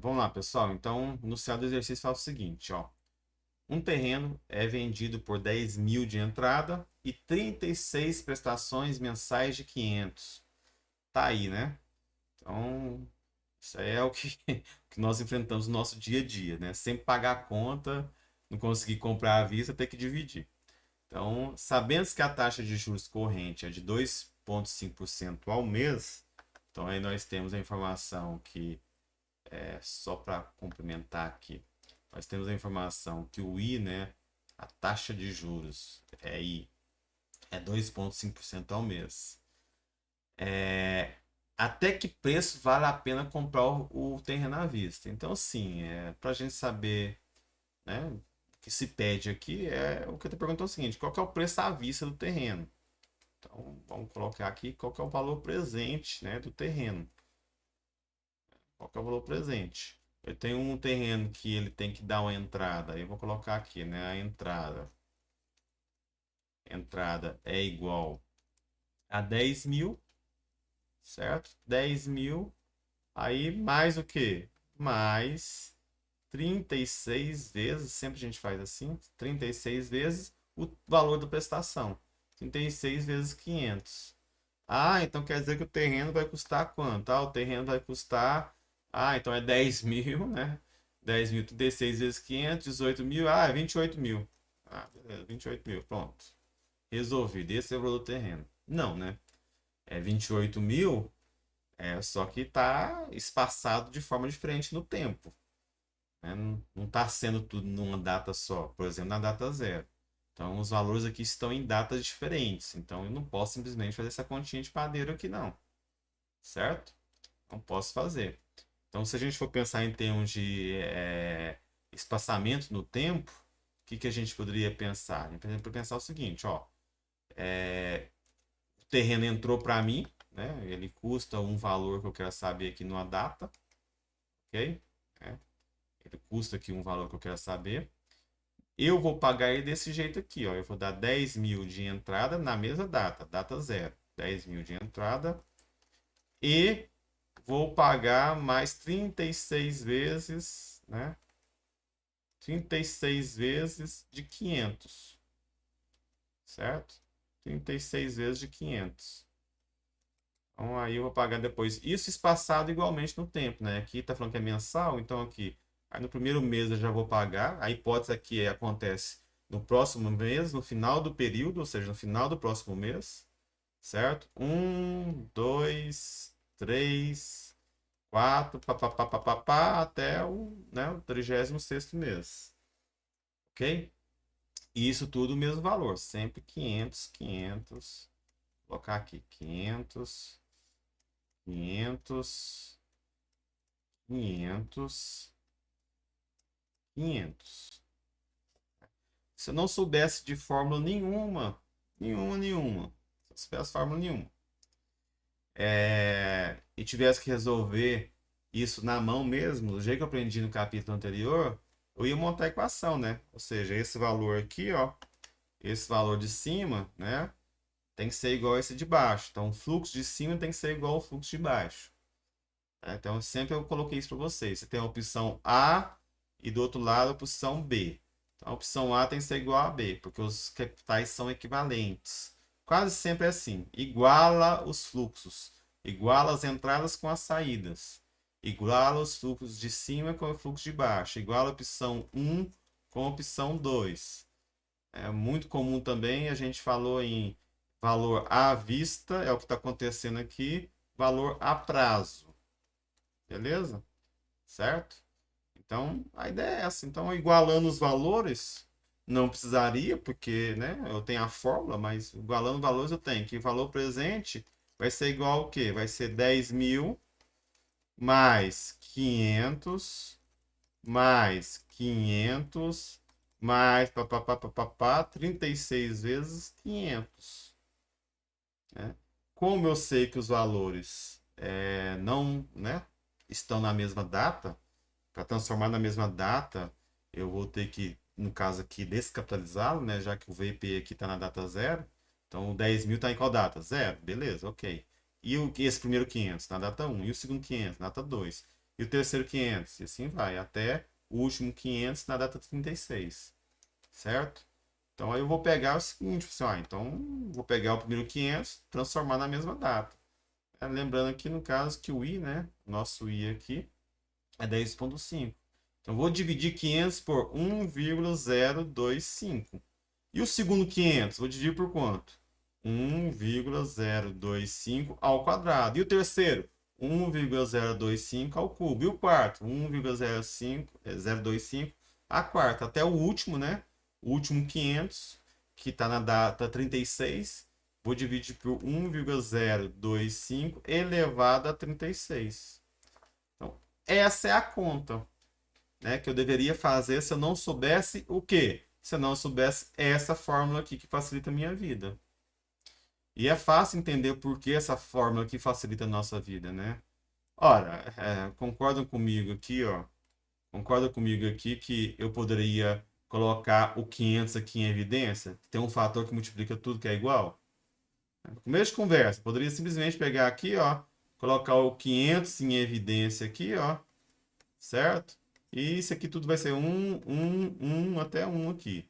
Vamos lá, pessoal. Então, no céu do exercício faz o seguinte, ó. Um terreno é vendido por 10 mil de entrada e 36 prestações mensais de 500. Tá aí, né? Então, isso aí é o que, que nós enfrentamos no nosso dia a dia, né? Sempre pagar a conta, não conseguir comprar à vista, ter que dividir. Então, sabendo que a taxa de juros corrente é de 2,5% ao mês, então aí nós temos a informação que só para complementar aqui, nós temos a informação que o I, né, a taxa de juros é I, é 2,5% ao mês. Até que preço vale a pena comprar o terreno à vista? Então, sim, para a gente saber, né, o que se pede aqui é o que eu te perguntou é o seguinte: qual que é o preço à vista do terreno? Então, vamos colocar aqui qual que é o valor presente, né, do terreno. Qual que é o valor presente? Eu tenho um terreno que ele tem que dar uma entrada. Eu vou colocar aqui, né? A entrada. Entrada é igual a 10 mil, certo? 10 mil. Aí mais o quê? Mais 36 vezes, sempre a gente faz assim, 36 vezes o valor da prestação. 36 vezes 500. Ah, então quer dizer que o terreno vai custar quanto? Ah, o terreno vai custar. Ah, então é 10 mil, né? 10 mil, 36 vezes 500, 18 mil. Ah, é 28 mil. Ah, beleza, 28 mil. Pronto. Resolvido. Esse é o valor do terreno. Não, né? É 28 mil, só que está espaçado de forma diferente no tempo. Né? Não está sendo tudo numa data só. Por exemplo, na data zero. Então, os valores aqui estão em datas diferentes. Então, eu não posso simplesmente fazer essa continha de padeiro aqui, não. Certo? Não posso fazer. Então, se a gente for pensar em termos de espaçamento no tempo, o que a gente poderia pensar? Por exemplo, pensar o seguinte, ó, o terreno entrou para mim, né? Ele custa um valor que eu quero saber aqui numa data, ok? É, ele custa aqui um valor que eu quero saber. Eu vou pagar ele desse jeito aqui, ó. Eu vou dar 10 mil de entrada na mesma data, data zero. 10 mil de entrada e vou pagar mais 36 vezes, né? 36 vezes de 500, certo? 36 vezes de 500. Então aí eu vou pagar depois. Isso espaçado igualmente no tempo, né? Aqui tá falando que é mensal, então aqui. Aí no primeiro mês eu já vou pagar. A hipótese aqui acontece no próximo mês, no final do período, ou seja, no final do próximo mês, certo? Um, dois, três, quatro, pá, até o 36º mês. Ok? E isso tudo o mesmo valor, sempre 500, 500. Vou colocar aqui 500, 500, 500, 500. Se eu não soubesse de fórmula nenhuma, nenhuma, se eu soubesse fórmula nenhuma, e tivesse que resolver isso na mão mesmo, do jeito que eu aprendi no capítulo anterior, eu ia montar a equação, né? Ou seja, esse valor aqui, ó, esse valor de cima, né, tem que ser igual a esse de baixo. Então, o fluxo de cima tem que ser igual ao fluxo de baixo. Então, sempre eu coloquei isso para vocês. Você tem a opção A e do outro lado a opção B. Então, a opção A tem que ser igual a B, porque os capitais são equivalentes. Quase sempre é assim. Iguala os fluxos. Iguala as entradas com as saídas. Iguala os fluxos de cima com o fluxo de baixo. Iguala a opção 1 com a opção 2. É muito comum também, a gente falou em valor à vista, é o que está acontecendo aqui, valor a prazo. Beleza? Certo? Então, a ideia é essa. Então, igualando os valores, não precisaria, porque né, eu tenho a fórmula, mas igualando valores eu tenho que o valor presente vai ser igual ao quê? Vai ser 10 mil mais 500 mais 500 mais 36 vezes 500. Né? Como eu sei que os valores não, né, estão na mesma data, para transformar na mesma data, eu vou ter que, no caso aqui, descapitalizá-lo, né, já que o VP aqui está na data zero. Então, o 10 mil está em qual data? Zero. Beleza, ok. E esse primeiro 500 na data um e o segundo 500 na data 2. E o terceiro 500. E assim vai, até o último 500 na data 36. Certo? Então aí eu vou pegar o seguinte, assim, ó, então vou pegar o primeiro 500, transformar na mesma data. Lembrando aqui no caso que o i, né, nosso i aqui é 10,5. Então vou dividir 500 por 1,025. E o segundo 500, vou dividir por quanto? 1,025 ao quadrado. E o terceiro? 1,025 ao cubo. E o quarto? 1,025 a quarta. Até o último, né? O último 500, que está na data 36, vou dividir por 1,025 elevado a 36. Então, essa é a conta, né, que eu deveria fazer se eu não soubesse o quê? Se eu não soubesse essa fórmula aqui que facilita a minha vida. E é fácil entender por que essa fórmula aqui facilita a nossa vida, né? Ora, concordam comigo aqui, ó. Concorda comigo aqui que eu poderia colocar o 500 aqui em evidência? Tem um fator que multiplica tudo que é igual? No começo de conversa, poderia simplesmente pegar aqui, ó, colocar o 500 em evidência aqui, ó, certo? E isso aqui tudo vai ser 1 até 1 aqui,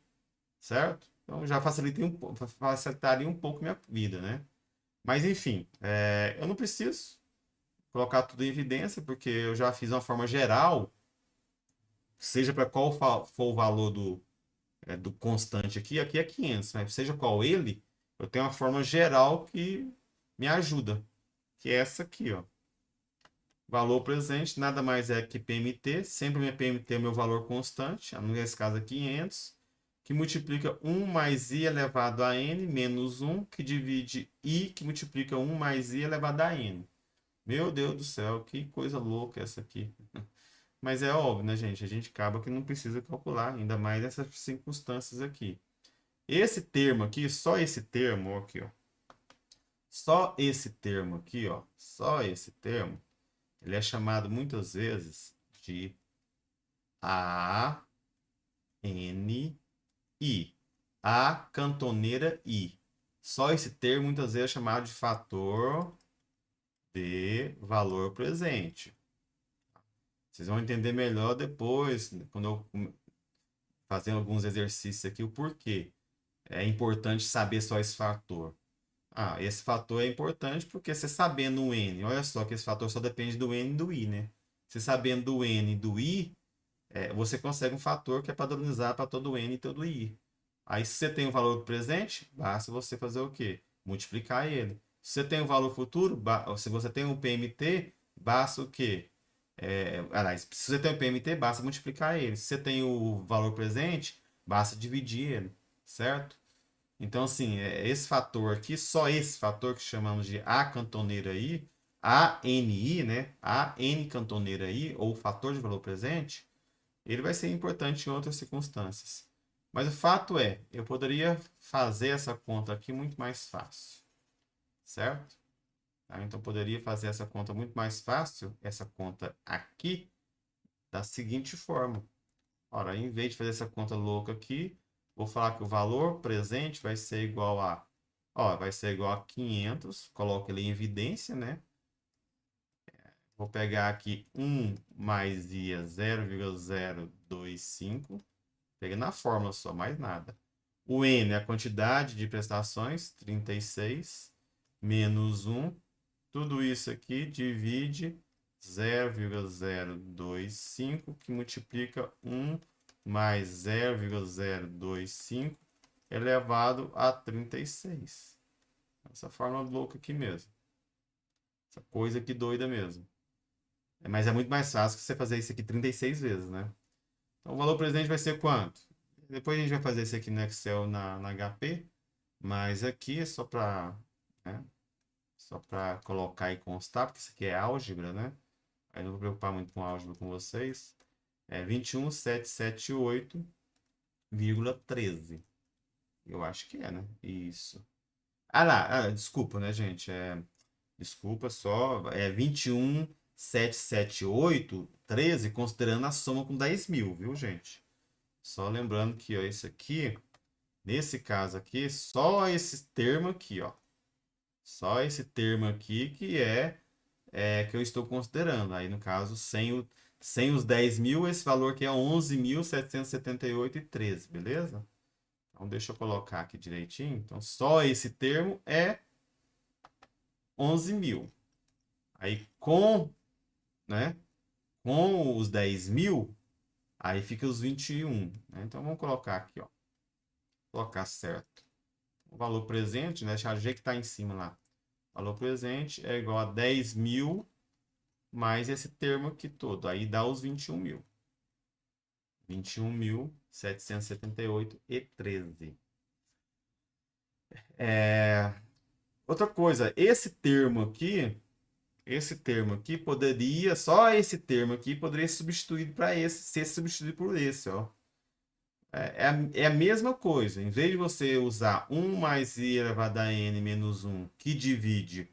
certo? Então já facilitaria um pouco minha vida, né? Mas enfim, eu não preciso colocar tudo em evidência, porque eu já fiz uma forma geral, seja para qual for o valor do constante aqui, aqui é 500, mas seja qual ele, eu tenho uma forma geral que me ajuda, que é essa aqui, ó. Valor presente nada mais é que PMT, sempre minha PMT é o meu valor constante, nesse caso é 500, que multiplica 1 mais i elevado a n menos 1, que divide i, que multiplica 1 mais i elevado a n. Meu Deus do céu, que coisa louca essa aqui. Mas é óbvio, né, gente? A gente acaba que não precisa calcular, ainda mais nessas circunstâncias aqui. Esse termo aqui, só esse termo aqui, ó. Só esse termo aqui, ó. Só esse termo, ele é chamado muitas vezes de ANI. A cantoneira I. Só esse termo muitas vezes é chamado de fator de valor presente. Vocês vão entender melhor depois, quando eu fazendo alguns exercícios aqui, o porquê. É importante saber só esse fator. Esse fator é importante porque você sabendo o N, olha só que esse fator só depende do N e do I, né? Você sabendo do N e do I, você consegue um fator que é padronizado para todo N e todo I. Aí se você tem um valor presente, basta você fazer o quê? Multiplicar ele. Se você tem um valor futuro, se você tem um PMT, basta o quê? Aliás, se você tem um PMT, basta multiplicar ele. Se você tem o valor presente, basta dividir ele, certo? Então, assim, esse fator aqui, só esse fator que chamamos de A cantoneira I, ANI, né? AN cantoneira I, ou fator de valor presente, ele vai ser importante em outras circunstâncias. Mas o fato é, eu poderia fazer essa conta aqui muito mais fácil, certo? Então, poderia fazer essa conta muito mais fácil, essa conta aqui, da seguinte forma. Ora, em vez de fazer essa conta louca aqui, vou falar que o valor presente vai ser igual a, vai ser igual a 500, coloco ele em evidência, né? Vou pegar aqui 1 mais i é 0,025, peguei na fórmula só, mais nada. O n é a quantidade de prestações, 36, menos 1, tudo isso aqui divide 0,025, que multiplica 1 mais 0,025 elevado a 36. Essa forma louca aqui mesmo. Essa coisa aqui doida mesmo. Mas é muito mais fácil que você fazer isso aqui 36 vezes, né? Então o valor presente vai ser quanto? Depois a gente vai fazer isso aqui no Excel na HP, mas aqui é só para, né, só para colocar e constar, porque isso aqui é álgebra, né? Aí não vou preocupar muito com álgebra com vocês. É 21.778,13. Eu acho que é, né? Isso. Desculpa, né, gente? Desculpa só. É 21.778,13, considerando a soma com 10.000, viu, gente? Só lembrando que, ó, isso aqui, nesse caso aqui, só esse termo aqui, ó. Só esse termo aqui que que eu estou considerando. Aí, no caso, sem os 10 mil, esse valor aqui é 11.778,13, beleza? Então, deixa eu colocar aqui direitinho. Então, só esse termo é 11 mil. Aí, né, com os 10 mil, aí fica os 21. Né? Então, vamos colocar aqui, ó. Colocar certo. O valor presente, né? Deixa a G que está em cima lá. Valor presente é igual a 10 mil mais esse termo aqui todo. Aí dá os 21 mil. 21.778,13. Outra coisa, esse termo aqui poderia, só esse termo aqui poderia ser substituído para esse, ser substituído por esse, ó. É a mesma coisa. Em vez de você usar 1 mais i elevado a n menos 1, que divide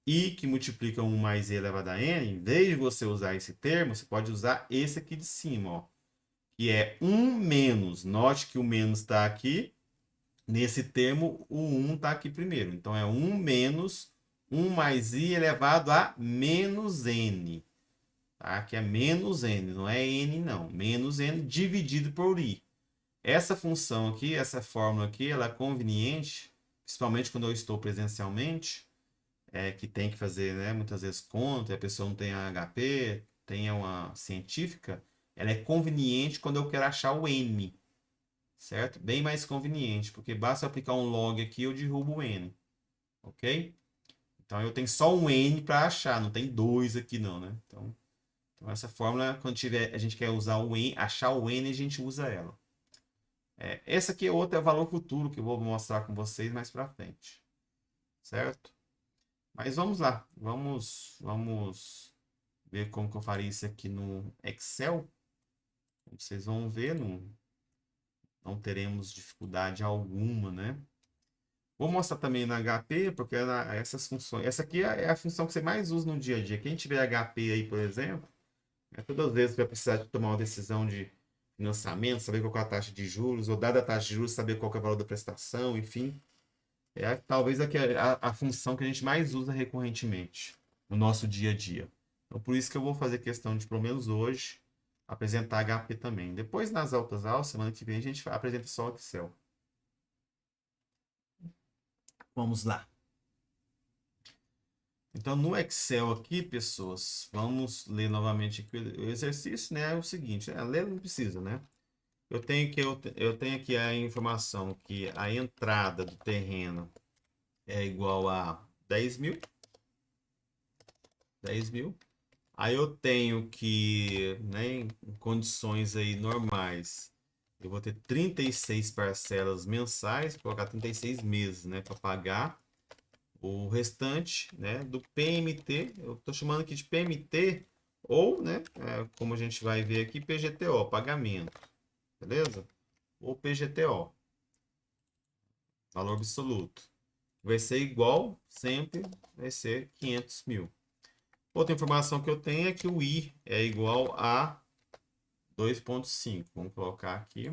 i que multiplica 1 mais i elevado a n, em vez de você usar esse termo, você pode usar esse aqui de cima, ó. Que é 1 menos. Note que o menos está aqui. Nesse termo, o 1 está aqui primeiro. Então, é 1 menos 1 mais i elevado a menos n. Tá? Que é menos n, não é n não. Menos n dividido por i. Essa função aqui, essa fórmula aqui, ela é conveniente, principalmente quando eu estou presencialmente, que tem que fazer, né, muitas vezes conta, e a pessoa não tem a HP, tem uma científica, ela é conveniente quando eu quero achar o n, certo? Bem mais conveniente, porque basta eu aplicar um log aqui, eu derrubo o n, ok? Então eu tenho só um n para achar, não tem dois aqui não, né? Então essa fórmula, quando a gente quer usar o n, achar o n, a gente usa ela. Essa aqui é outra, é o valor futuro, que eu vou mostrar com vocês mais para frente, certo? Mas vamos lá, vamos ver como que eu faria isso aqui no Excel. Vocês vão ver, não teremos dificuldade alguma, né? Vou mostrar também na HP, porque essas funções. Essa aqui é a função que você mais usa no dia a dia. Quem tiver HP aí, por exemplo, todas as vezes que vai precisar de tomar uma decisão de financiamento, saber qual é a taxa de juros, ou dada a taxa de juros, saber qual é o valor da prestação, enfim. Talvez aqui a função que a gente mais usa recorrentemente no nosso dia a dia. Então, por isso que eu vou fazer questão de, pelo menos hoje, apresentar HP também. Depois, nas altas aulas, semana que vem, a gente apresenta só o Excel. Vamos lá. Então, no Excel aqui, pessoas, vamos ler novamente aqui o exercício, né? É o seguinte, ler não precisa, né? Eu tenho aqui a informação que a entrada do terreno é igual a 10 mil. 10 mil. Aí eu tenho que, né, em condições aí normais, eu vou ter 36 parcelas mensais, vou colocar 36 meses, né, para pagar. O restante, né, do PMT, eu estou chamando aqui de PMT, ou, né, como a gente vai ver aqui, PGTO, pagamento, beleza? Ou PGTO, valor absoluto. Vai ser igual, sempre vai ser 500 mil. Outra informação que eu tenho é que o I é igual a 2,5. Vamos colocar aqui.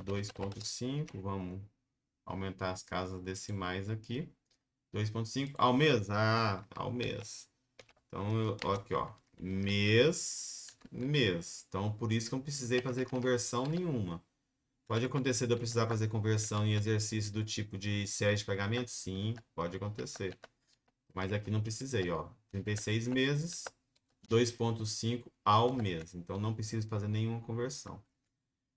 2,5. Vamos aumentar as casas decimais aqui. 2,5 ao mês? Ao mês. Então, aqui, ó. Mês. Então, por isso que eu não precisei fazer conversão nenhuma. Pode acontecer de eu precisar fazer conversão em exercício do tipo de série de pagamento? Sim, pode acontecer. Mas aqui não precisei, ó. 36 meses, 2,5 ao mês. Então não preciso fazer nenhuma conversão.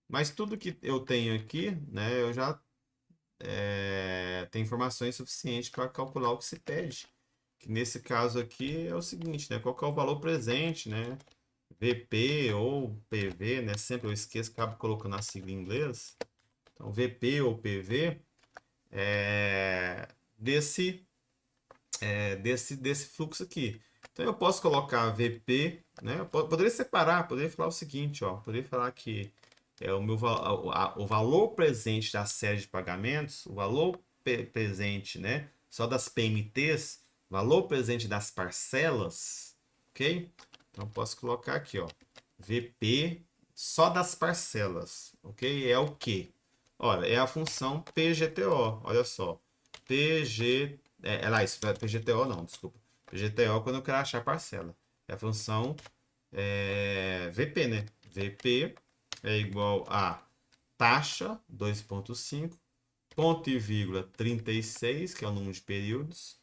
Mas tudo que eu tenho aqui, né, eu já tenho informações suficientes para calcular o que se pede. Que nesse caso aqui é o seguinte, né? Qual que é o valor presente, né? VP ou PV, né? Sempre eu esqueço, acabo colocando a sigla em inglês. Então, VP ou PV desse desse fluxo aqui. Então eu posso colocar VP, né? Eu poderia separar, poderia falar o seguinte, ó, poderia falar que o valor presente da série de pagamentos, o valor presente, né, só das PMTs, valor presente das parcelas, ok? Então eu posso colocar aqui, ó, VP só das parcelas, ok? É o que? Olha, é a função PGTO, olha só, PG lá, isso é PGTO não, desculpa. PGTO quando eu quero achar parcela. É a função VP, né? VP é igual a taxa 2,5, ponto e vírgula 36, que é o número de períodos,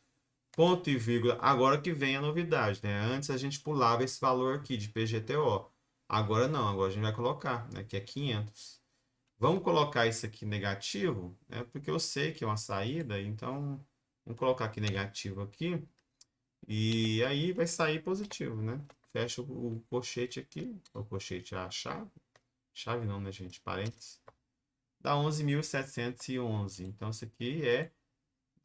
ponto e vírgula, agora que vem a novidade, né? Antes a gente pulava esse valor aqui de PGTO. Agora não, agora a gente vai colocar, né? Que é 500. Vamos colocar isso aqui negativo, né? Porque eu sei que é uma saída, então vamos colocar aqui negativo aqui. E aí vai sair positivo, né? Fecha o colchete aqui, o colchete é a chave. Chave não, né, gente? Parênteses. Dá 11.711. Então, isso aqui é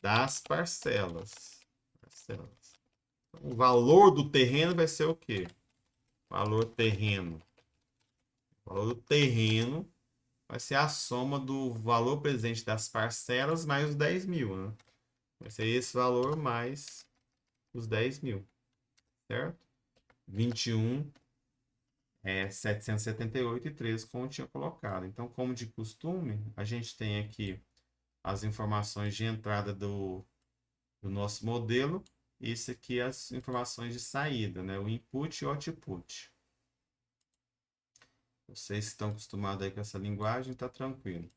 das parcelas. Parcelas. Então, o valor do terreno vai ser o quê? Valor terreno. O valor do terreno vai ser a soma do valor presente das parcelas mais os 10 mil, né? Vai ser esse valor mais os 10 mil, certo? 21 778,13, como eu tinha colocado. Então, como de costume, a gente tem aqui as informações de entrada do nosso modelo. Isso aqui é as informações de saída, né? O input e o output. Vocês estão acostumados aí com essa linguagem, tá tranquilo.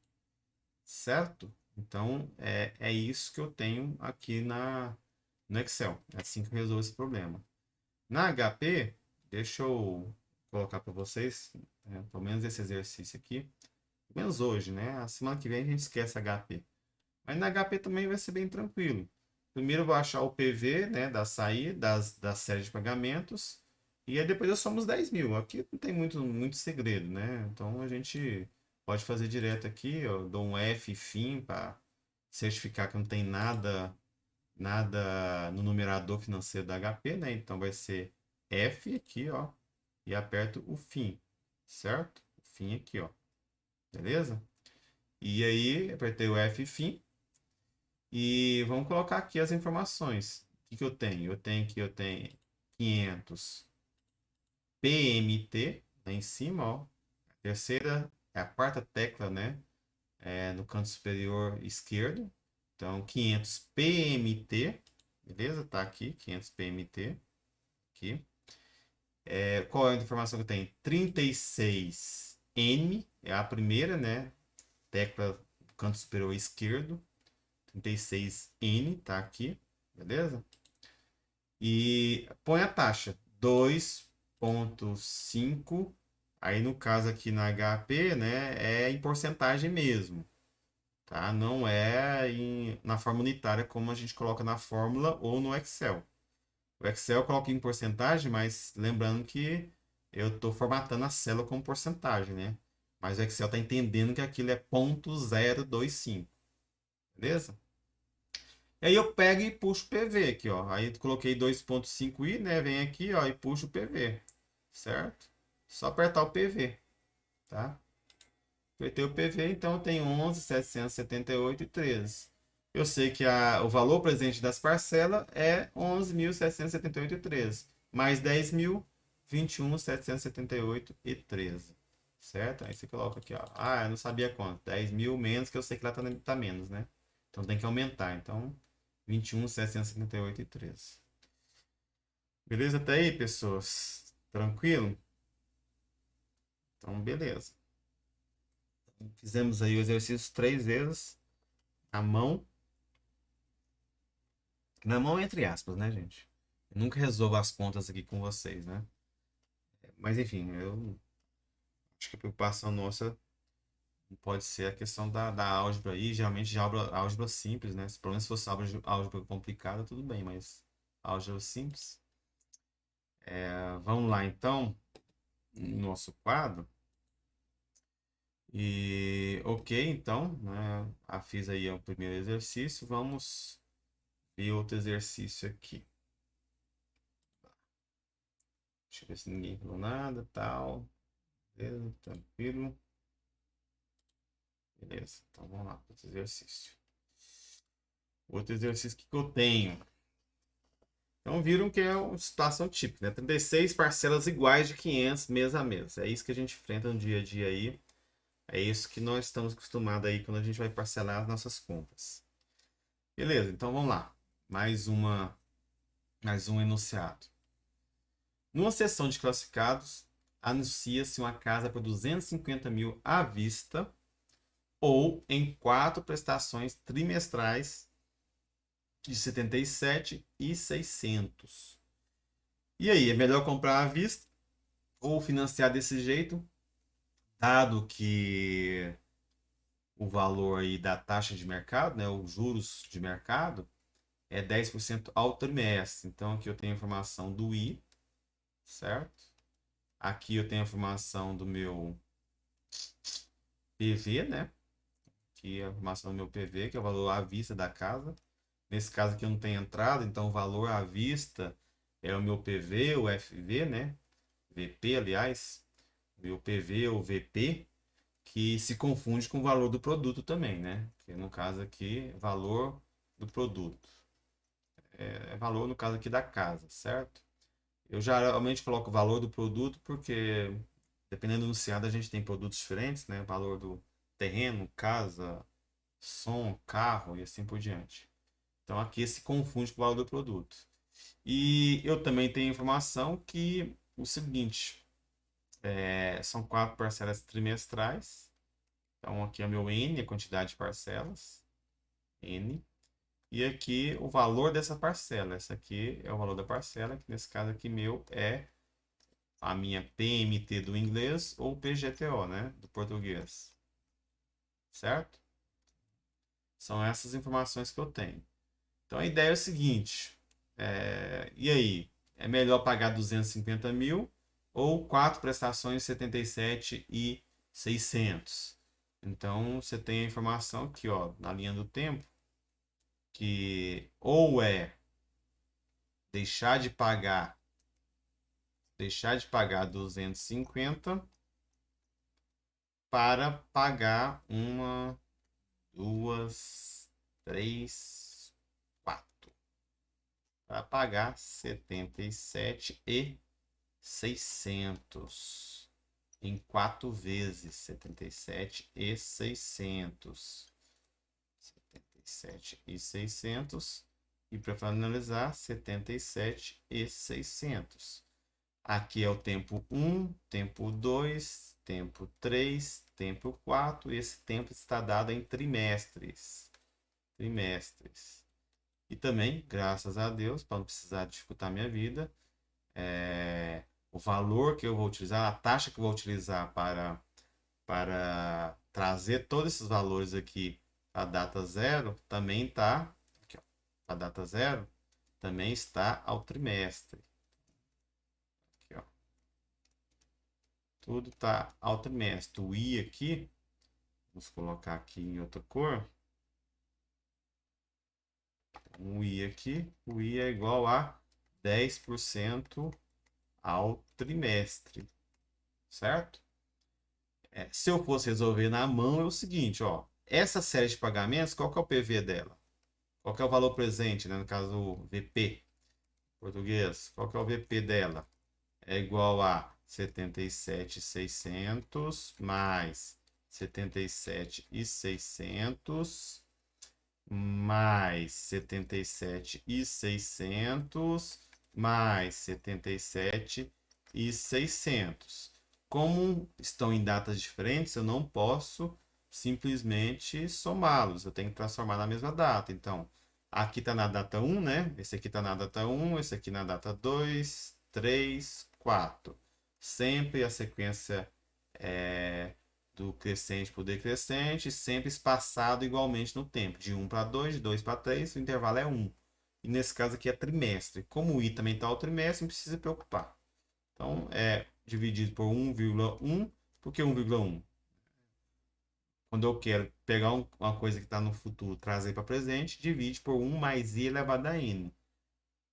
Certo? Então, é isso que eu tenho aqui no Excel. É assim que eu resolvo esse problema. Na HP, deixa eu colocar para vocês, pelo menos esse exercício aqui. Pelo menos hoje, né? A semana que vem a gente esquece HP. Mas na HP também vai ser bem tranquilo. Primeiro eu vou achar o PV, né, da saída, da série de pagamentos. E aí depois eu somo os 10 mil. Aqui não tem muito segredo, né? Então a gente pode fazer direto aqui. Eu dou um F fim para certificar que não tem nada no numerador financeiro da HP, né? Então vai ser F aqui, ó. E aperto o fim, certo? O fim aqui, ó. Beleza? E aí, apertei o F fim. E vamos colocar aqui as informações. O que eu tenho? Eu tenho 500 PMT lá em cima, ó. A terceira é a quarta tecla, né? No canto superior esquerdo. Então, 500 PMT, beleza? Tá aqui, 500 PMT. Aqui. Qual é a informação que eu tenho? 36N é a primeira, né? Tecla do canto superior esquerdo. 36N, tá aqui, beleza? E põe a taxa 2,5. Aí no caso aqui na HP, né, é em porcentagem mesmo, tá? Não é na forma unitária como a gente coloca na fórmula ou no Excel. O Excel coloca em porcentagem, mas lembrando que eu estou formatando a célula como porcentagem, né? Mas o Excel está entendendo que aquilo é 0,025, beleza? E aí eu pego e puxo o PV aqui, ó. Aí eu coloquei 2,5i, né? Vem aqui, ó, e puxo o PV, certo? Só apertar o PV, tá? Apertei o PV, então eu tenho 11.778,13. Eu sei que o valor presente das parcelas é 11.778,13. Mais 10 mil, 21.778,13. Certo? Aí você coloca aqui, ó. Ah, eu não sabia quanto. 10 mil menos, que eu sei que lá tá menos, né? Então tem que aumentar. Então, 21.778,13. Beleza até aí, pessoas? Tranquilo? Então, beleza. Fizemos aí o exercício 3 vezes. Na mão. Na mão, entre aspas, né, gente? Eu nunca resolvo as contas aqui com vocês, né? Mas, enfim, eu acho que a preocupação nossa pode ser a questão da álgebra aí. Geralmente, de álgebra simples, né? Pelo menos se fosse álgebra complicada, tudo bem, mas álgebra simples. Vamos lá, então, no nosso quadro. E, ok, então, né? Fiz aí o primeiro exercício. Vamos ver outro exercício aqui. Deixa eu ver se ninguém falou nada, tal. Beleza, tranquilo. Beleza, então vamos lá, outro exercício. Outro exercício que eu tenho. Então viram que é uma situação típica, né? 36 parcelas iguais de 500 mês a mês. É isso que a gente enfrenta no dia a dia aí. É isso que nós estamos acostumados aí quando a gente vai parcelar as nossas contas. Beleza, então vamos lá. mais um enunciado. Numa seção de classificados, anuncia-se uma casa por 250 mil à vista ou em 4 prestações trimestrais de 77.600. E aí, é melhor comprar à vista ou financiar desse jeito, dado que o valor aí da taxa de mercado, né, os juros de mercado, é 10% ao trimestre. Então, aqui eu tenho a informação do I, certo? Aqui eu tenho a informação do meu PV, né? Aqui é a informação do meu PV, que é o valor à vista da casa. Nesse caso aqui eu não tenho entrada, então o valor à vista é o meu PV, o FV, né? VP, aliás. Meu PV ou VP, que se confunde com o valor do produto também, né? Que no caso aqui, valor do produto. É valor no caso aqui da casa, certo? Eu geralmente coloco o valor do produto porque, dependendo do enunciado, a gente tem produtos diferentes, né? Valor do terreno, casa, som, carro e assim por diante. Então aqui se confunde com o valor do produto. E eu também tenho informação que o seguinte, são 4 parcelas trimestrais. Então aqui é o meu N, a quantidade de parcelas, N. E aqui o valor dessa parcela. Essa aqui é o valor da parcela, que nesse caso aqui meu é a minha PMT do inglês ou PGTO, né, do português. Certo? São essas informações que eu tenho. Então a ideia é o seguinte, e aí? É melhor pagar 250 mil ou 4 prestações 77.600? Então você tem a informação aqui, ó, na linha do tempo, que ou é deixar de pagar 250 para pagar uma, duas, três, quatro. Para pagar 77.600 em 4 vezes 77.600. 77.600 e para finalizar 77.600. Aqui é o tempo 1, tempo 2, tempo 3, tempo 4. Esse tempo está dado em trimestres. Trimestres. E também, graças a Deus, para não precisar dificultar minha vida, o valor que eu vou utilizar, a taxa que eu vou utilizar para trazer todos esses valores aqui a data zero também está, a data zero também está ao trimestre. Aqui, ó. Tudo está ao trimestre. O I aqui, vamos colocar aqui em outra cor. O I aqui, o I é igual a 10% ao trimestre, certo? Se eu fosse resolver na mão, é o seguinte, ó. Essa série de pagamentos, qual que é o PV dela? Qual que é o valor presente, né? No caso, o VP, português. Qual que é o VP dela? É igual a 77.600 mais 77.600 mais 77.600 mais 77.600. Como estão em datas diferentes, eu não posso simplesmente somá-los. Eu tenho que transformar na mesma data. Então, aqui está na data 1, né? Esse aqui está na data 1, esse aqui na data 2, 3, 4. Sempre a sequência do crescente para o decrescente, sempre espaçado igualmente no tempo. De 1 para 2, de 2 para 3, o intervalo é 1. E nesse caso aqui é trimestre. Como o I também está ao trimestre, não precisa se preocupar. Então, é dividido por 1,1. Por que 1,1? Quando eu quero pegar uma coisa que está no futuro, trazer para presente, divide por 1 mais I elevado a N.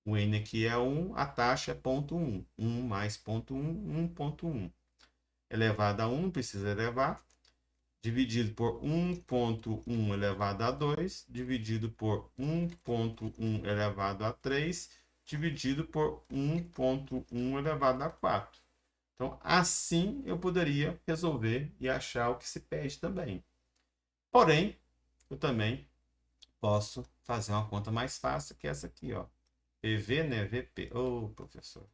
O N aqui é 1, a taxa é 0,1. 1 mais 0,1, 1,1. Elevado a 1, precisa elevar. Dividido por 1,1 elevado a 2, dividido por 1,1 elevado a 3, dividido por 1,1 elevado a 4. Então, assim eu poderia resolver e achar o que se pede também. Porém, eu também posso fazer uma conta mais fácil que essa aqui, ó. PV, né? VP. Ô, professor.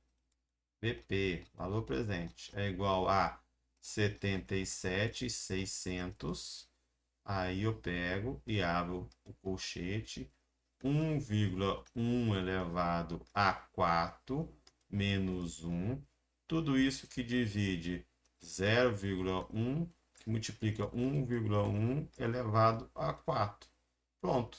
VP, valor presente, é igual a 77.600. Aí eu pego e abro o colchete. 1,1 elevado a 4 menos 1. Tudo isso que divide 0,1, que multiplica 1,1 elevado a 4. Pronto.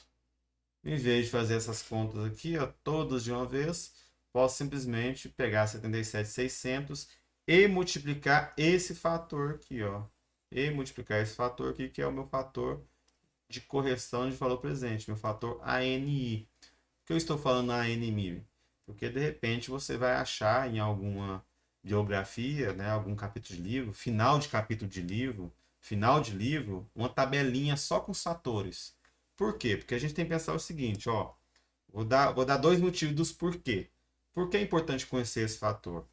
Em vez de fazer essas contas aqui, ó, todas de uma vez, posso simplesmente pegar 77.600 e multiplicar esse fator aqui, ó. E multiplicar esse fator aqui, que é o meu fator de correção de valor presente, meu fator ANI. Por que eu estou falando ANI? Porque de repente você vai achar em alguma biografia, né, algum capítulo de livro, final de livro, uma tabelinha só com os fatores. Por quê? Porque a gente tem que pensar o seguinte, ó, vou dar dois motivos dos porquê. Por que é importante conhecer esse fator?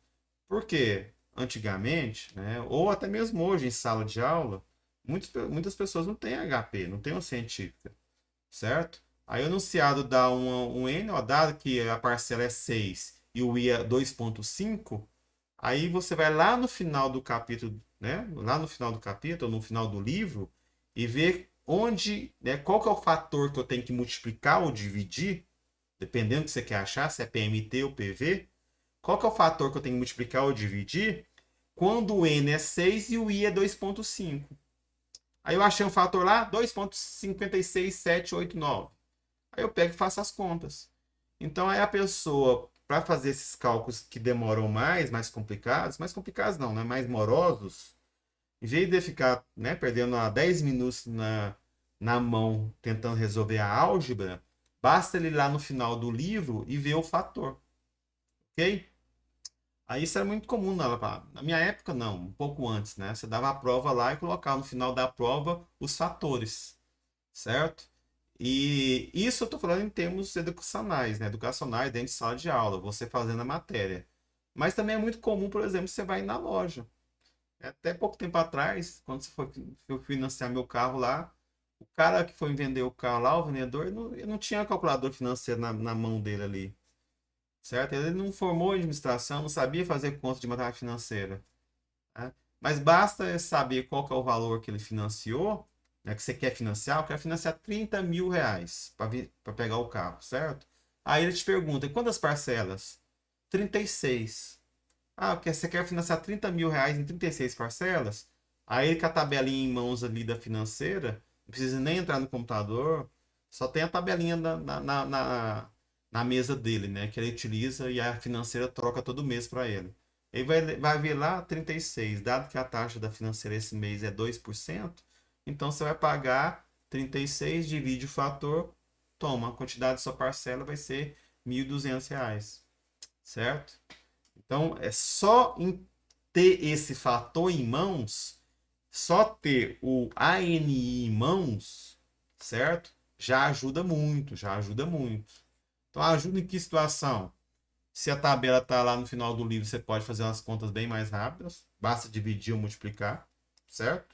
Porque antigamente, né, ou até mesmo hoje em sala de aula, muitas pessoas não têm HP, não têm uma científica, certo? Aí o enunciado dá um N, ó, dado que a parcela é 6 e o I é 2,5, aí você vai lá no final do capítulo, né? Lá no final do capítulo, no final do livro, e ver onde, né, qual que é o fator que eu tenho que multiplicar ou dividir, dependendo do que você quer achar, se é PMT ou PV, qual que é o fator que eu tenho que multiplicar ou dividir quando o N é 6 e o I é 2,5. Aí eu achei um fator lá, 2,56789. Aí eu pego e faço as contas. Então aí a pessoa, para fazer esses cálculos que demoram mais complicados não, né? Mais morosos, em vez de ficar, né, perdendo 10 minutos na mão tentando resolver a álgebra, basta ele ir lá no final do livro e ver o fator. Ok? Aí isso era muito comum na minha época, não, um pouco antes, né? Você dava a prova lá e colocava no final da prova os fatores, certo? E isso eu estou falando em termos educacionais, né? Educacionais dentro de sala de aula, você fazendo a matéria. Mas também é muito comum, por exemplo, você vai na loja. Até pouco tempo atrás, quando eu financiar meu carro lá, o cara que foi vender o carro lá, o vendedor, ele não tinha calculador financeiro na mão dele ali, certo? Ele não formou em administração, não sabia fazer conta de matemática financeira, né? Mas basta saber qual que é o valor que ele financiou, né, que você quer financiar, eu quero financiar 30 mil reais para pegar o carro, certo? Aí ele te pergunta, quantas parcelas? 36. Ah, você quer financiar 30 mil reais em 36 parcelas? Aí ele com a tabelinha em mãos ali da financeira, não precisa nem entrar no computador, só tem a tabelinha na mesa dele, né? Que ele utiliza e a financeira troca todo mês para ele. Ele vai ver lá 36, dado que a taxa da financeira esse mês é 2%, então você vai pagar 36, divide o fator, toma, a quantidade da sua parcela vai ser R$ 1.200, certo? Então, é só em ter esse fator em mãos, só ter o ANI em mãos, certo? Já ajuda muito, já ajuda muito. Então, ajuda em que situação? Se a tabela está lá no final do livro, você pode fazer umas contas bem mais rápidas. Basta dividir ou multiplicar, certo?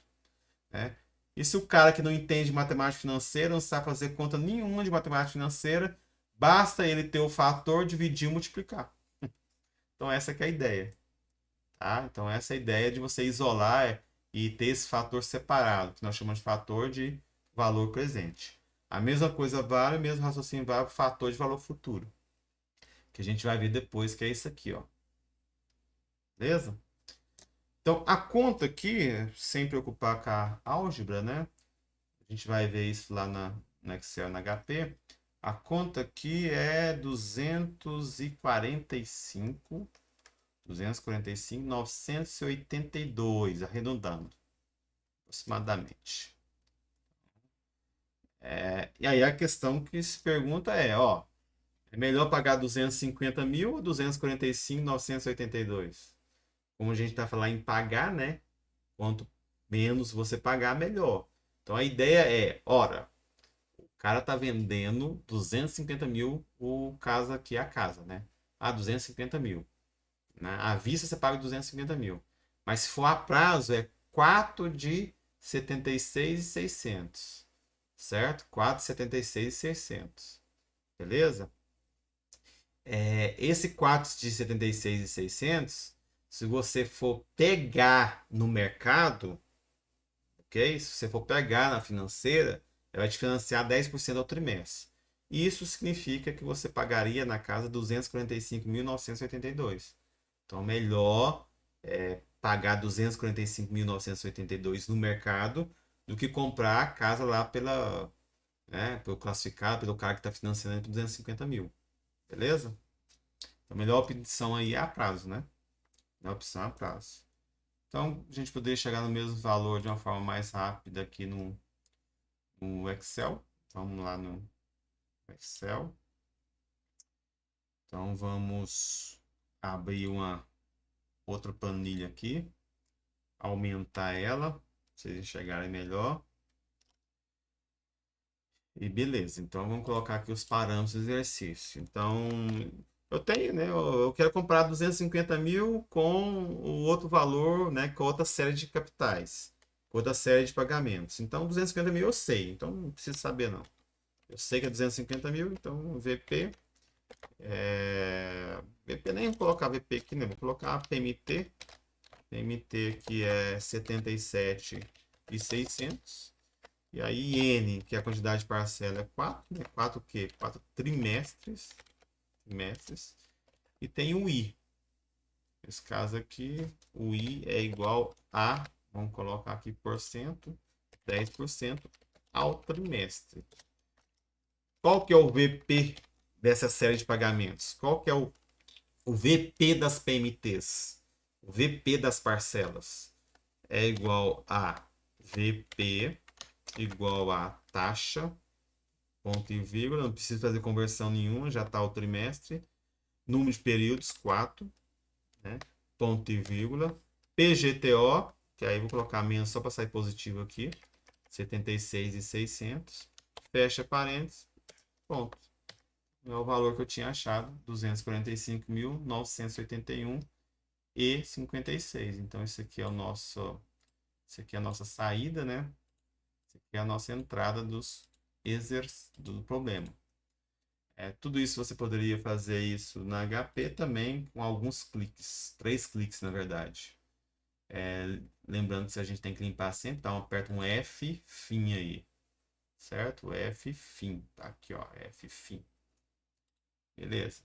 É. E se o cara que não entende matemática financeira, não sabe fazer conta nenhuma de matemática financeira, basta ele ter o fator, dividir e multiplicar. Então, essa que é a ideia. Tá? Então, essa é a ideia de você isolar e ter esse fator separado, que nós chamamos de fator de valor presente. A mesma coisa vale, o mesmo raciocínio vale para o fator de valor futuro, que a gente vai ver depois, que é isso aqui, ó. Beleza? Então, a conta aqui, sem preocupar com a álgebra, né? A gente vai ver isso lá no Excel, na HP. A conta aqui é 245.982, arredondando, aproximadamente. E aí a questão que se pergunta é, ó, é melhor pagar 250 mil ou 245.982? Como a gente está falando em pagar, né? Quanto menos você pagar, melhor. Então a ideia é, ora, o cara tá vendendo 250 mil o casa aqui, a casa, né? Ah, 250 mil. Né? À vista você paga 250 mil. Mas se for a prazo, é 4 de 76.600. certo? 476.600, beleza? Esse 4 de 76.600, se você for pegar no mercado, ok? Se você for pegar na financeira, ela vai te financiar 10% ao trimestre. Isso significa que você pagaria na casa de 245.982. Então, melhor pagar 245.982 no mercado do que comprar a casa lá pelo classificado, pelo cara que está financiando por 250 mil. Beleza? Então, a melhor opção aí é a prazo, né? A melhor opção é a prazo. Então, a gente poderia chegar no mesmo valor de uma forma mais rápida aqui no Excel. Vamos lá no Excel. Então, vamos abrir uma outra planilha aqui, aumentar ela, para vocês enxergarem melhor. E beleza, então vamos colocar aqui os parâmetros do exercício. Então, eu tenho, né? Eu quero comprar 250 mil com o outro valor, né? Com outra série de capitais, com outra série de pagamentos. Então, 250 mil eu sei, então não preciso saber não. Eu sei que é 250 mil, então VP. VP, nem vou colocar VP aqui, né? Vou colocar PMT. PMT aqui é 77.600. E aí N, que é a quantidade de parcela, é 4, né? 4 o quê? 4 trimestres. E tem o I. Nesse caso aqui, o I é igual a, vamos colocar aqui, porcento, 10% ao trimestre. Qual que é o VP dessa série de pagamentos? Qual que é o VP das PMTs? O VP das parcelas é igual a VP igual a taxa, ponto e vírgula, não precisa fazer conversão nenhuma, já está o trimestre. Número de períodos, 4, né? Ponto e vírgula. PGTO, que aí vou colocar menos só para sair positivo aqui, 76.600. Fecha parênteses, ponto. É o valor que eu tinha achado, 245.981,56. Então, isso aqui é isso aqui é a nossa saída, né? Isso aqui é a nossa entrada do problema. Tudo isso você poderia fazer isso na HP também com alguns cliques, 3 cliques na verdade. Lembrando que a gente tem que limpar sempre, então aperta um F fim aí, certo? F fim, tá aqui ó, F fim. Beleza.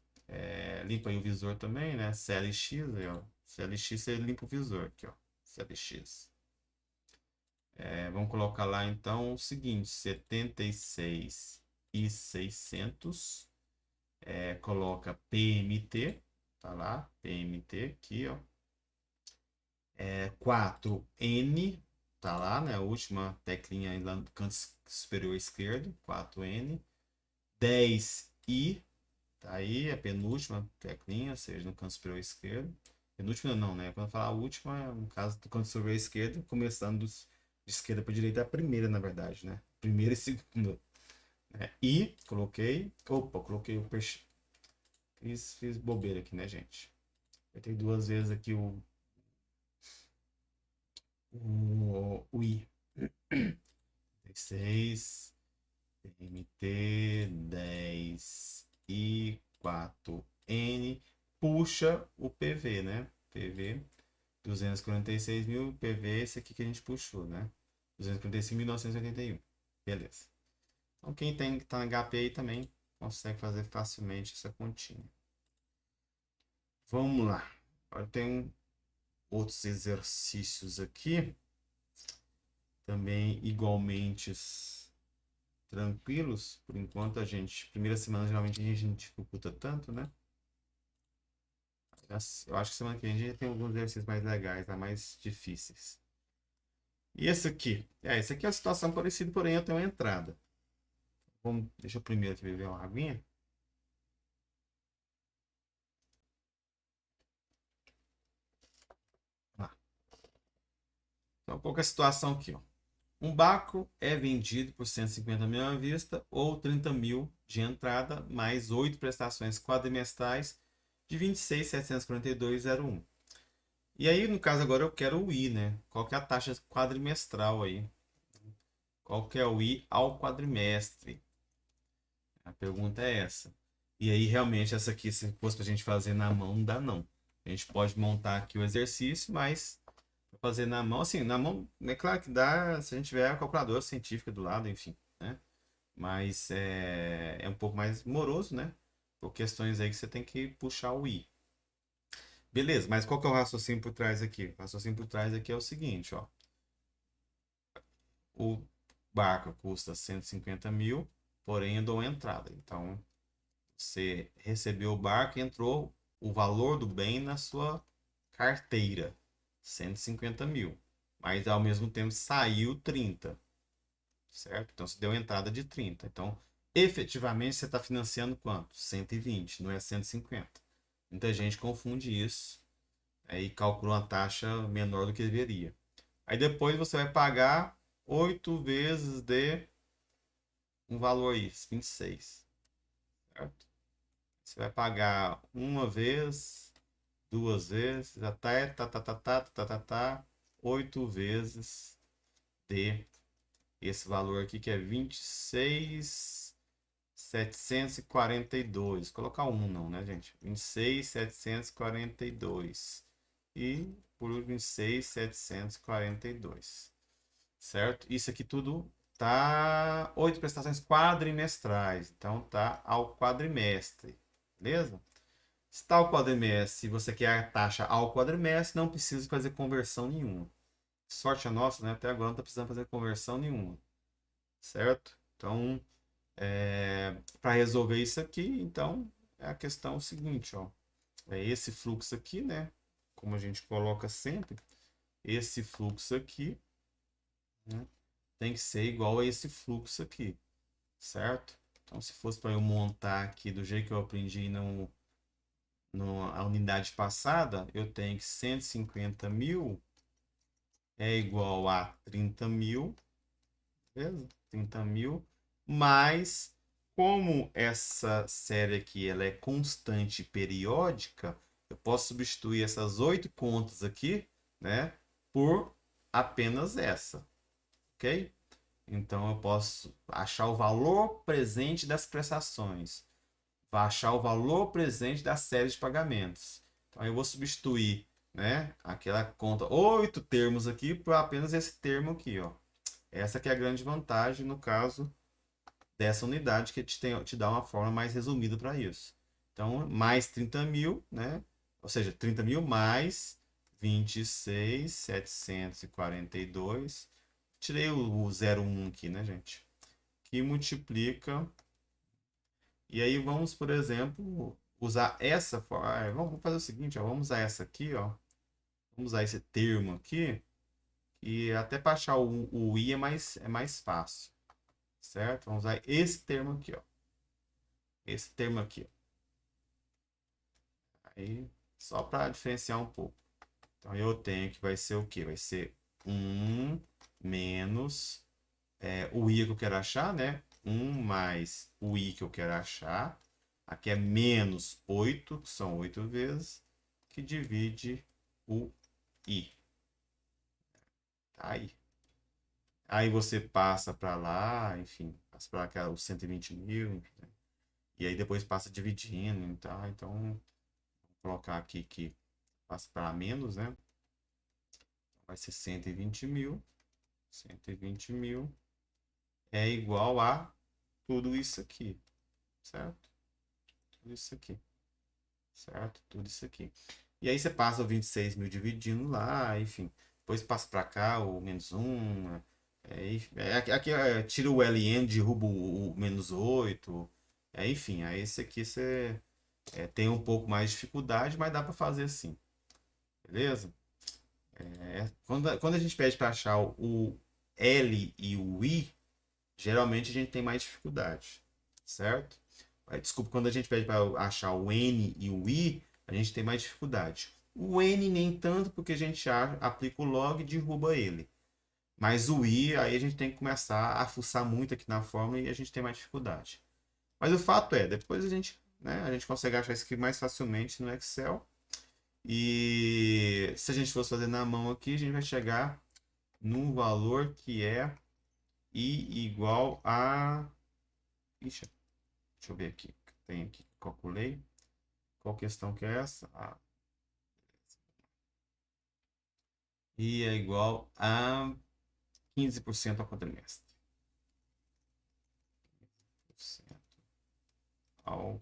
Limpa aí o visor também, né? CLX, aí, ó. CLX você limpa o visor aqui, ó. CLX. Vamos colocar lá então o seguinte, 76.600. Coloca PMT, tá lá, PMT aqui, ó. 4N, tá lá, né? A última teclinha aí lá no canto superior esquerdo, 4N. 10I, tá aí, a penúltima teclinha, ou seja, no canto superior esquerdo. Penúltima não, né? Quando eu falar a última, no caso do canto superior esquerdo, começando de esquerda para direita, é a primeira, na verdade, né? Primeira e segunda. I, coloquei. Opa, coloquei o peixe. Fiz bobeira aqui, né, gente? Eu tenho 2 vezes aqui o I. 6, MT, 10 e 4N. Puxa o PV, né? PV 246 mil. PV esse aqui que a gente puxou, né? 245.981. Beleza. Então, quem tá na HP aí também consegue fazer facilmente essa continha. Vamos lá. Agora tem outros exercícios aqui. Também igualmente tranquilos. Por enquanto primeira semana geralmente a gente não dificulta tanto, né? Eu acho que semana que vem a gente tem alguns exercícios mais legais, tá? Mais difíceis. E esse aqui? Esse aqui é uma situação parecida, porém eu tenho uma entrada. Deixa eu primeiro aqui beber uma aguinha. Então, qual que é a situação aqui? Ó? Um barco é vendido por 150 mil à vista ou 30 mil de entrada, mais 8 prestações quadrimestrais de 26.742,01. E aí, no caso agora, eu quero o I, né? Qual que é a taxa quadrimestral aí? Qual que é o I ao quadrimestre? A pergunta é essa. E aí, realmente, essa aqui, se fosse pra gente fazer na mão, não dá não. A gente pode montar aqui o exercício, mas pra fazer na mão, assim, na mão, é claro que dá se a gente tiver a calculadora científica do lado, enfim, né? Mas é um pouco mais moroso, né? Por questões aí que você tem que puxar o I. Beleza, mas qual que é o raciocínio por trás aqui? O raciocínio por trás aqui é o seguinte, ó. O barco custa 150 mil, porém eu dou uma entrada. Então, você recebeu o barco e entrou o valor do bem na sua carteira, 150 mil. Mas ao mesmo tempo saiu 30, certo? Então você deu entrada de 30. Então, efetivamente, você está financiando quanto? 120, não é 150. Muita gente confunde isso aí calcula uma taxa menor do que deveria. Aí depois você vai pagar 8 vezes de um valor aí, 26, certo? Você vai pagar uma vez, duas vezes, até 8 vezes de esse valor aqui que é 26.742. Colocar um não, né, gente? 26.742. E por 26.742. Certo? Isso aqui tudo tá 8 prestações quadrimestrais. Então tá ao quadrimestre. Beleza? Se tá ao quadrimestre, se você quer a taxa ao quadrimestre, não precisa fazer conversão nenhuma. Sorte a nossa, né? Até agora não tá precisando fazer conversão nenhuma. Certo? Então, para resolver isso aqui, então, é a questão seguinte, ó. É esse fluxo aqui, né? Como a gente coloca sempre, esse fluxo aqui, né, tem que ser igual a esse fluxo aqui, certo? Então, se fosse para eu montar aqui do jeito que eu aprendi na unidade passada, eu tenho que 150 mil é igual a 30 mil, beleza? 30 mil, mas como essa série aqui ela é constante e periódica, eu posso substituir essas 8 contas aqui, né, por apenas essa, ok? Então eu posso achar o valor presente das prestações, vou achar o valor presente da série de pagamentos. Então eu vou substituir, né, aquela conta 8 termos aqui por apenas esse termo aqui, ó. Essa que é a grande vantagem no caso dessa unidade que te dá uma forma mais resumida para isso. Então, mais 30 mil, né? Ou seja, 30 mil mais 26.742. Tirei o 01 aqui, né, gente? Que multiplica. E aí vamos, por exemplo, usar essa forma. Vamos fazer o seguinte, ó, vamos usar essa aqui, ó. Vamos usar esse termo aqui. E até para achar o I é mais fácil. Certo? Vamos usar esse termo aqui, ó. Esse termo aqui, ó. Aí, só para diferenciar um pouco. Então, eu tenho que vai ser o quê? Vai ser 1 menos o I que eu quero achar, né? 1 mais o I que eu quero achar. Aqui é menos 8, que são 8 vezes, que divide o I. Tá aí. Aí você passa para lá, enfim, passa para cá os 120 mil, enfim, né? E aí depois passa dividindo, tá? Então, vou colocar aqui que passa para menos, né? Vai ser 120 mil. 120 mil é igual a tudo isso aqui, certo? Tudo isso aqui, certo? Tudo isso aqui. E aí você passa o 26 mil dividindo lá, enfim. Depois passa para cá o menos 1. Aqui tira o LN, derruba o menos 8. Enfim, aí esse aqui você tem um pouco mais de dificuldade, mas dá para fazer assim. Beleza? Quando a gente pede para achar o L e o I, geralmente a gente tem mais dificuldade, certo? Desculpa, quando a gente pede para achar o N e o I, a gente tem mais dificuldade. O N nem tanto, porque a gente aplica o log e derruba ele. Mas o I, aí a gente tem que começar a fuçar muito aqui na fórmula e a gente tem mais dificuldade. Mas o fato é, depois a gente consegue achar isso aqui mais facilmente no Excel. E se a gente fosse fazer na mão aqui, a gente vai chegar num valor que é I igual a... Ixi, deixa eu ver aqui. Tem aqui, calculei. Qual questão que é essa? I é igual a 15% ao quadrimestre. 15% ao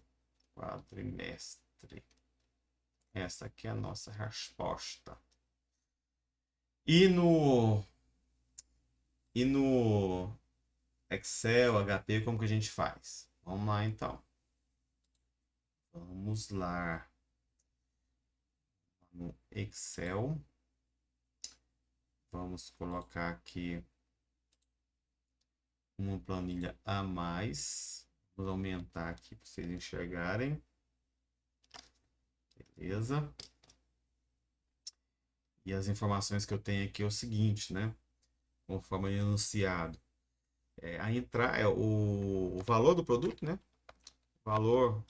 quadrimestre. Essa aqui é a nossa resposta. E no Excel, HP, como que a gente faz? Vamos lá, então. Vamos lá. No Excel. Vamos colocar aqui uma planilha a mais. Vamos aumentar aqui para vocês enxergarem. Beleza? E as informações que eu tenho aqui é o seguinte, né? Conforme enunciado. A entrar é o valor do produto, né? Valor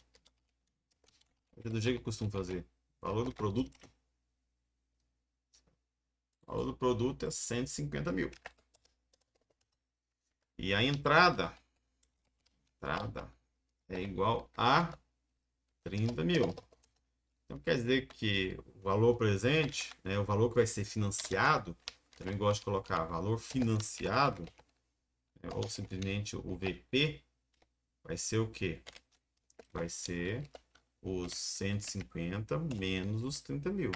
do jeito que eu costumo fazer. Valor do produto. O valor do produto é 150 mil. E a entrada é igual a 30 mil. Então quer dizer que o valor presente, né, o valor que vai ser financiado, também gosto de colocar valor financiado, né, ou simplesmente o VP, vai ser o quê? Vai ser os 150 menos os 30 mil.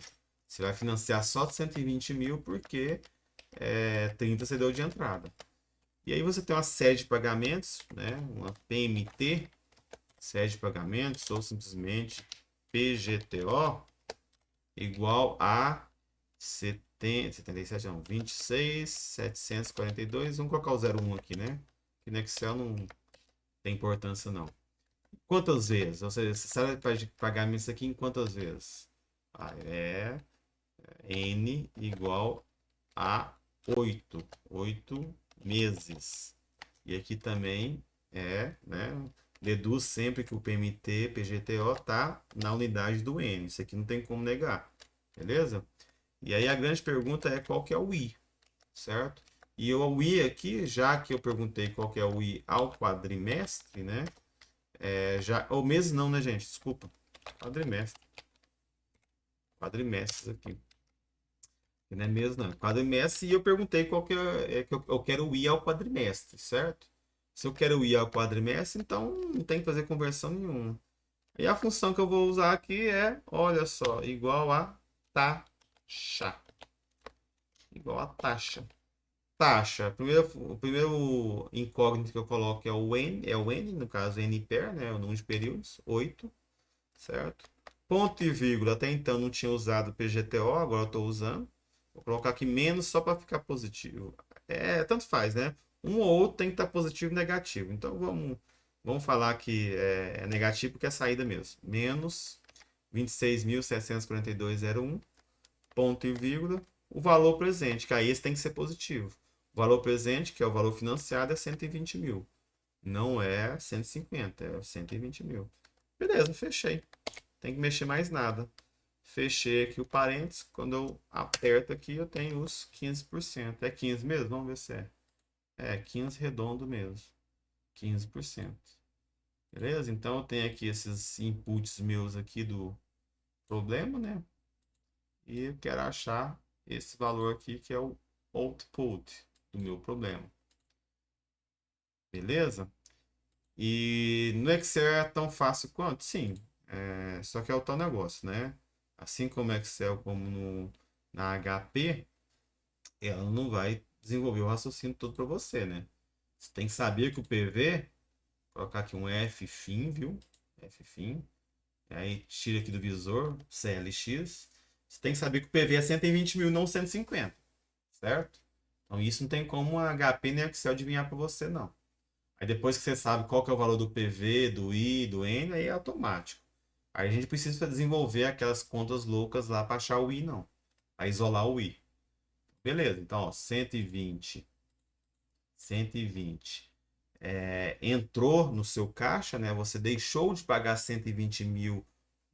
Você vai financiar só 120 mil porque 30 você deu de entrada. E aí você tem uma série de pagamentos, né? Uma PMT, série de pagamentos, ou simplesmente PGTO, igual a 77, não, 26.742. Vamos colocar o 01 aqui, né? Que no Excel não tem importância, não. Quantas vezes? Ou seja, você sabe pagar isso aqui em quantas vezes? N igual a 8. 8 meses. E aqui também né? Deduz sempre que o PMT, PGTO está na unidade do N. Isso aqui não tem como negar. Beleza? E aí a grande pergunta é qual que é o I, certo? E o I aqui, já que eu perguntei qual que é o I ao quadrimestre, né? Ou mês não, né, gente? Desculpa. Quadrimestre. Quadrimestres aqui. Não é mês, não. Quadrimestre, e eu perguntei qual que que eu quero ir ao quadrimestre, certo? Se eu quero ir ao quadrimestre, então não tem que fazer conversão nenhuma. E a função que eu vou usar aqui é, olha só, igual a taxa. Igual a taxa. Taxa. O primeiro incógnito que eu coloco é o N, no caso N per, né? O número de períodos, 8, certo? Ponto e vírgula, até então não tinha usado PGTO, agora eu estou usando. Vou colocar aqui menos só para ficar positivo. Tanto faz, né? Um ou outro tem que estar positivo e negativo. Então vamos falar que é negativo porque é saída mesmo. Menos 26.742,01, ponto e vírgula, o valor presente, que aí esse tem que ser positivo. O valor presente, que é o valor financiado, é 120 mil. Não é 150, é 120 mil. Beleza, fechei. Tem que mexer mais nada. Fechei aqui o parênteses. Quando eu aperto aqui, eu tenho os 15%. É 15 mesmo? Vamos ver se é. 15 redondo mesmo. 15%. Beleza? Então eu tenho aqui esses inputs meus aqui do problema, né? E eu quero achar esse valor aqui que é o output do meu problema. Beleza? E no Excel é tão fácil quanto? Sim. Só que é o tal negócio, né? Assim como no Excel, como na HP, ela não vai desenvolver o raciocínio todo para você, né? Você tem que saber que o PV, colocar aqui um F fim, viu? F fim. Aí tira aqui do visor, CLX. Você tem que saber que o PV é 120 mil, não 150, certo? Então isso não tem como a HP nem a Excel adivinhar para você, não. Aí depois que você sabe qual que é o valor do PV, do I, do N, aí é automático. Aí a gente precisa desenvolver aquelas contas loucas lá para achar o I, não. Para isolar o I. Beleza, então, ó, 120. Entrou no seu caixa, né? Você deixou de pagar 120 mil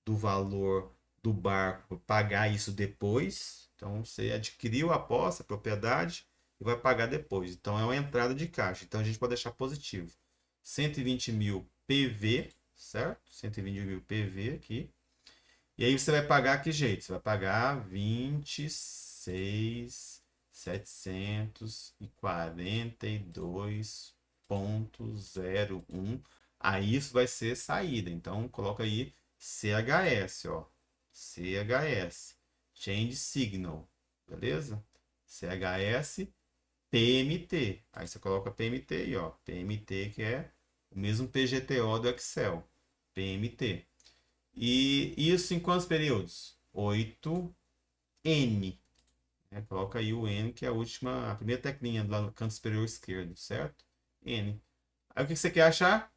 do valor do barco, pagar isso depois. Então, você adquiriu a posse, a propriedade, e vai pagar depois. Então é uma entrada de caixa. Então a gente pode deixar positivo. 120 mil PV, certo? 120 mil PV aqui. E aí você vai pagar que jeito? Você vai pagar 26.742,01. Aí isso vai ser saída. Então coloca aí CHS, ó. CHS. Change Signal. Beleza? CHS PMT. Aí você coloca PMT aí, ó. PMT que é o mesmo PGTO do Excel. PMT. E isso em quantos períodos? 8N. Né? Coloca aí o N, que é a primeira teclinha lá no canto superior esquerdo, certo? N. Aí o que você quer achar?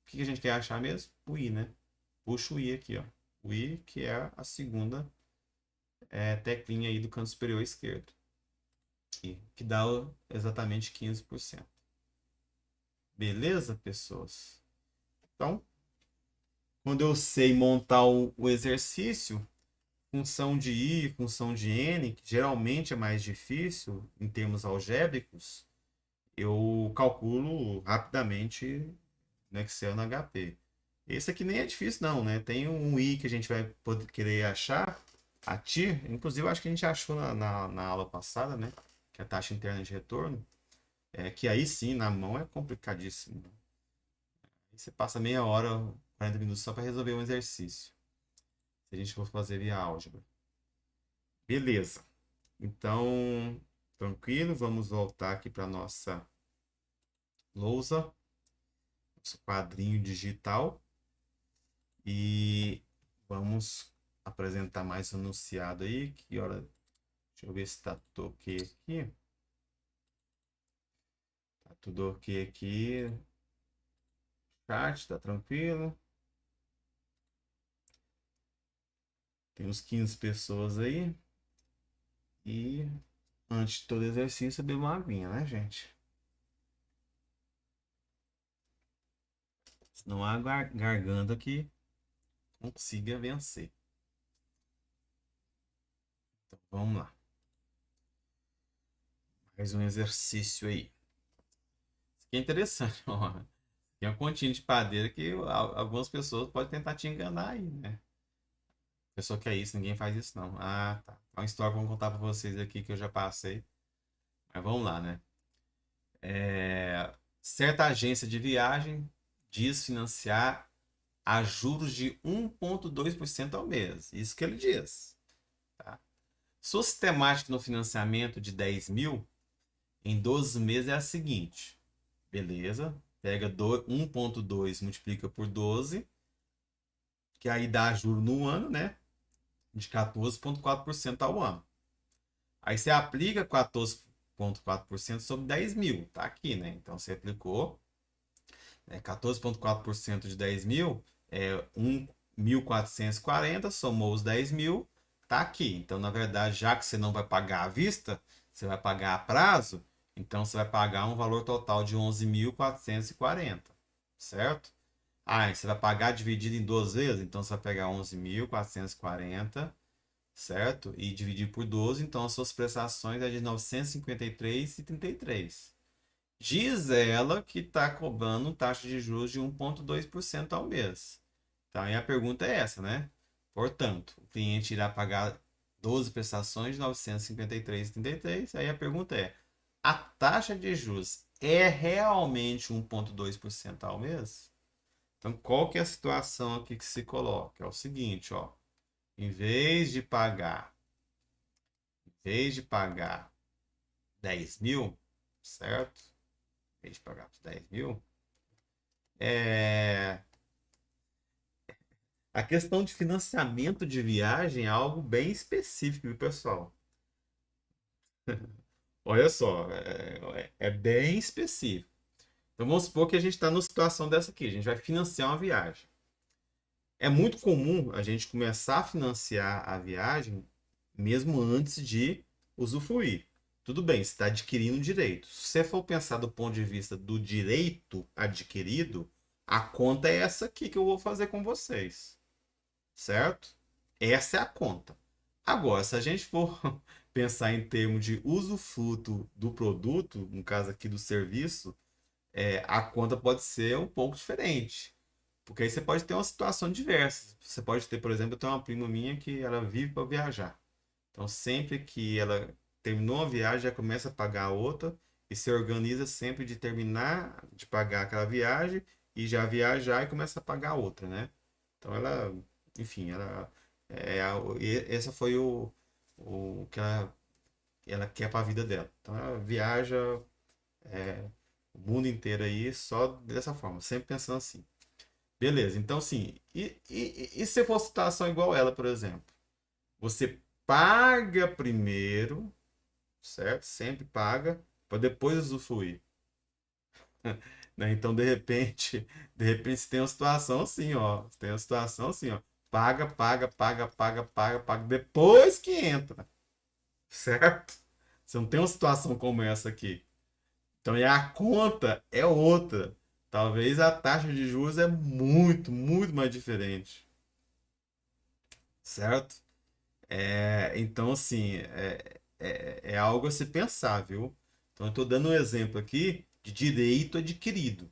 O que a gente quer achar mesmo? O I, né? Puxa o I aqui, ó. O I, que é a segunda teclinha aí do canto superior esquerdo. Que dá exatamente 15%. Beleza, pessoas? Então, quando eu sei montar o exercício, função de I, função de N, que geralmente é mais difícil em termos algébricos, eu calculo rapidamente no Excel no HP. Esse aqui nem é difícil não, né? Tem um I que a gente vai poder querer achar, a TIR, inclusive eu acho que a gente achou na aula passada, né? Que é a taxa interna de retorno, que aí sim, na mão é complicadíssimo. Aí você passa meia hora, 40 minutos só para resolver um exercício. Se a gente for fazer via álgebra. Beleza. Então, tranquilo, vamos voltar aqui para nossa lousa, nosso quadrinho digital e vamos apresentar mais um enunciado aí. Que hora? Deixa eu ver se está ok aqui. Tá tudo ok aqui. Chat, tá tranquilo. Temos 15 pessoas aí. E antes de todo exercício, beber uma aguinha, né, gente? Senão a garganta que consiga vencer. Então, vamos lá. Mais um exercício aí. Isso aqui é interessante, ó. Aqui é um continho de padeira que algumas pessoas podem tentar te enganar aí, né? A pessoa quer isso, ninguém faz isso não. Ah, tá. É uma história que eu vou contar pra vocês aqui que eu já passei. Mas vamos lá, né? Certa agência de viagem diz financiar a juros de 1,2% ao mês. Isso que ele diz. Tá? Sua sistemática no financiamento de 10 mil em 12 meses é a seguinte. Beleza? Pega 1,2 multiplica por 12, que aí dá juro no ano, né? De 14,4% ao ano. Aí você aplica 14,4% sobre 10 mil. Tá aqui, né? Então você aplicou 14,4% de 10 mil é 1.440, somou os 10 mil, tá aqui. Então, na verdade, já que você não vai pagar à vista, você vai pagar a prazo, então você vai pagar um valor total de 11.440, certo? Ah, você vai pagar dividido em 12 vezes, então você vai pegar 11.440, certo? E dividir por 12, então as suas prestações é de 953,33. Diz ela que está cobrando taxa de juros de 1,2% ao mês. Então, aí a pergunta é essa, né? Portanto, o cliente irá pagar 12 prestações de 953,33. Aí a pergunta é: a taxa de juros é realmente 1,2% ao mês? Então, qual que é a situação aqui que se coloca? É o seguinte, ó. Em vez de pagar 10 mil, certo? Em vez de pagar 10 mil, é... a questão de financiamento de viagem é algo bem específico, viu, pessoal? Olha só, é bem específico. Então vamos supor que a gente está numa situação dessa aqui, a gente vai financiar uma viagem. É muito comum a gente começar a financiar a viagem mesmo antes de usufruir. Tudo bem, você está adquirindo direito. Se você for pensar do ponto de vista do direito adquirido, a conta é essa aqui que eu vou fazer com vocês. Certo? Essa é a conta. Agora, se a gente for pensar em termos de usufruto do produto, no caso aqui do serviço, a conta pode ser um pouco diferente. Porque aí você pode ter uma situação diversa. Você pode ter, por exemplo, eu tenho uma prima minha que ela vive para viajar. Então, sempre que ela terminou uma viagem, já começa a pagar a outra e se organiza sempre de terminar de pagar aquela viagem e já viajar e começa a pagar a outra, né? Então, ela, enfim, essa foi o que ela quer para a vida dela. Então, ela viaja o mundo inteiro aí só dessa forma, sempre pensando assim. Beleza, então sim. E se for situação igual ela, por exemplo? Você paga primeiro, certo? Sempre paga, para depois usufruir. Né? Então, de repente, você tem uma situação assim, ó. Você tem uma situação assim, ó. Paga, paga, paga, paga, paga, paga, depois que entra, certo? Você não tem uma situação como essa aqui. Então, e a conta é outra. Talvez a taxa de juros é muito, muito mais diferente, certo? Então, assim, é algo a se pensar, viu? Então, eu estou dando um exemplo aqui de direito adquirido.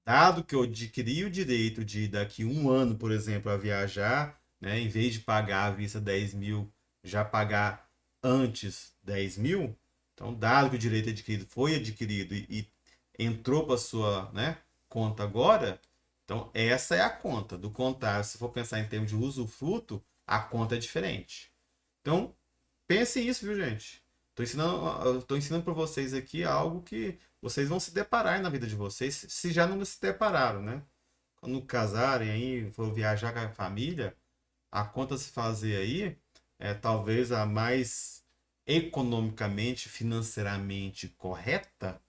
Dado que eu adquiri o direito de, daqui um ano, por exemplo, a viajar, né, em vez de pagar à vista 10 mil, já pagar antes 10 mil, então, dado que o direito adquirido foi adquirido e entrou para sua, né, conta agora, então essa é a conta. Do contrário, se for pensar em termos de usufruto, a conta é diferente. Então, pense isso, viu, gente? Eu tô ensinando para vocês aqui algo que vocês vão se deparar na vida de vocês, se já não se depararam, né? Quando casarem aí, for viajar com a família, a conta a se fazer aí é talvez a mais economicamente, financeiramente correta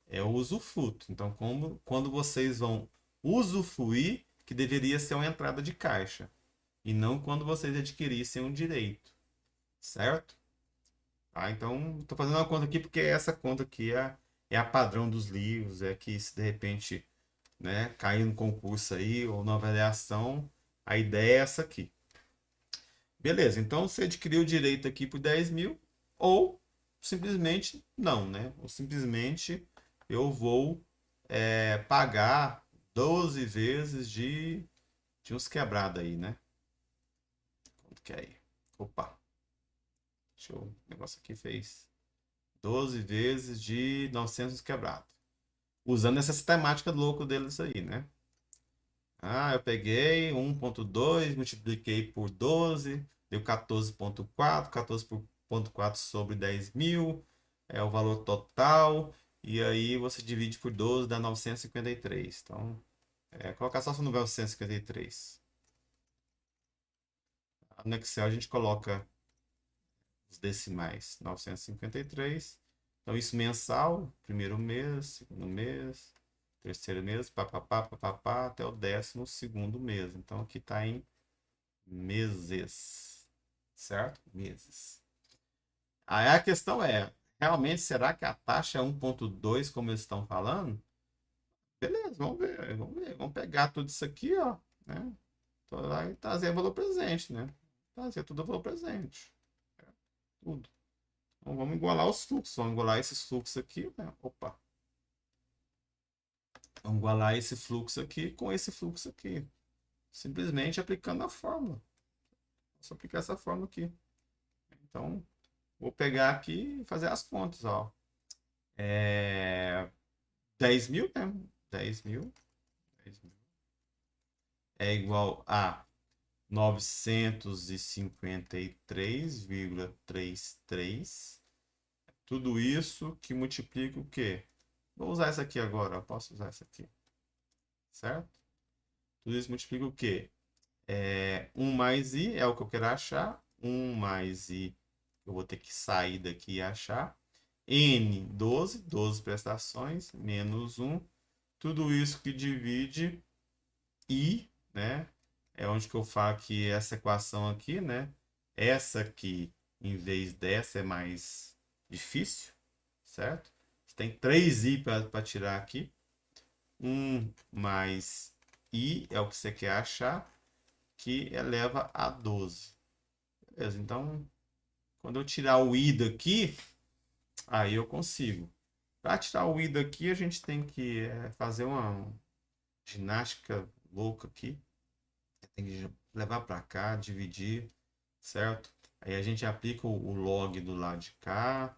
é o usufruto. Então, quando vocês vão usufruir, que deveria ser uma entrada de caixa, e não quando vocês adquirissem um direito, certo? Então, estou fazendo uma conta aqui porque essa conta aqui é a padrão dos livros, é que se de repente, né, cair no concurso aí ou na avaliação, a ideia é essa aqui. Beleza, então você adquiriu o direito aqui por 10 mil, ou simplesmente não, né? Ou simplesmente eu vou pagar 12 vezes de uns quebrados aí, né? Quanto que é aí? Opa, deixa eu, o negócio aqui fez 12 vezes de 900 quebrado. Usando essa sistemática louca deles aí, né? Eu peguei 1,2, multipliquei por 12, deu 14,4, 14,4 sobre 10 mil, é o valor total, e aí você divide por 12, dá 953. Então, colocar só no 953. No Excel a gente coloca os decimais, 953. Então, isso mensal, primeiro mês, segundo mês, terceiro mês, papapá, papapá, até o 12º mês. Então, aqui está em meses, certo? Meses. Aí a questão é, realmente, será que a taxa é 1,2 como eles estão falando? Beleza, vamos ver, vamos ver. Vamos pegar tudo isso aqui, ó, né? Então, lá e trazer valor presente, né? Trazer tudo valor presente. Tudo. Então, vamos igualar os fluxos. Vamos igualar esses fluxos aqui, né? Opa. Vamos igualar esse fluxo aqui com esse fluxo aqui. Simplesmente aplicando a fórmula. Só aplicar essa fórmula aqui. Então, vou pegar aqui e fazer as contas, ó. 10 mil, né? 10 mil. 10 mil é igual a 953,33. Tudo isso que multiplica o quê? Vou usar isso aqui agora, eu posso usar isso aqui, certo? Tudo isso multiplica o quê? 1 mais i é o que eu quero achar. 1 mais i, eu vou ter que sair daqui e achar. N, 12 prestações, menos 1. Tudo isso que divide i, né? É onde que eu falo que essa equação aqui, né? Essa aqui, em vez dessa, é mais difícil, certo? Você tem 3i para tirar aqui. 1 mais i é o que você quer achar, que eleva a 12. Beleza, então, quando eu tirar o i daqui, aí eu consigo. Para tirar o i daqui, a gente tem que fazer uma ginástica louca aqui. Tem que levar para cá, dividir, certo? Aí a gente aplica o log do lado de cá,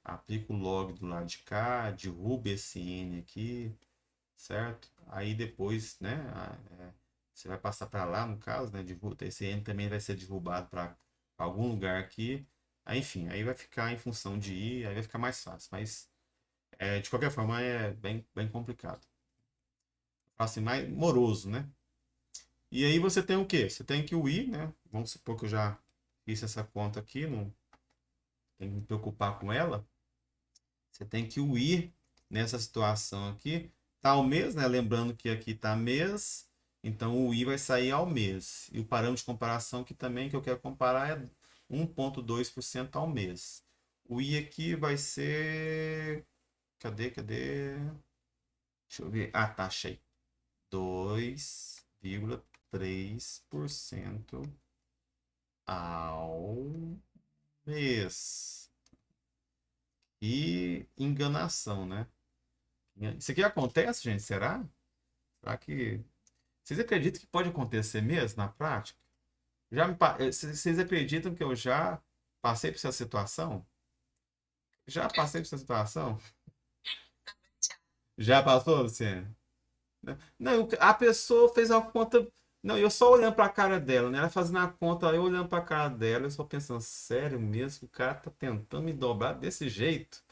aplica o log do lado de cá, derruba esse n aqui, certo? Aí depois, né, você vai passar para lá, no caso, né, esse n também vai ser derrubado para algum lugar aqui. Aí, enfim, aí vai ficar em função de i, aí vai ficar mais fácil, mas de qualquer forma é bem complicado. Assim, mais moroso, né? E aí você tem o quê? Você tem que o i, né? Vamos supor que eu já fiz essa conta aqui, não tem que me preocupar com ela. Você tem que o i nessa situação aqui tá ao mês, né? Lembrando que aqui tá mês, então o i vai sair ao mês. E o parâmetro de comparação que também que eu quero comparar é 1,2% ao mês. O i aqui vai ser. Cadê? Deixa eu ver. Ah, tá, achei. 2,3% ao mês. E enganação, né? Isso aqui acontece, gente? Será? Será que. Vocês acreditam que pode acontecer mesmo na prática? Vocês acreditam que eu já passei por essa situação? Já passei por essa situação? Já passou, Luciano? Não, a pessoa fez a conta. Não, eu só olhando pra cara dela, né? Ela fazendo a conta, eu olhando pra cara dela, eu só pensando, sério mesmo, o cara tá tentando me dobrar desse jeito.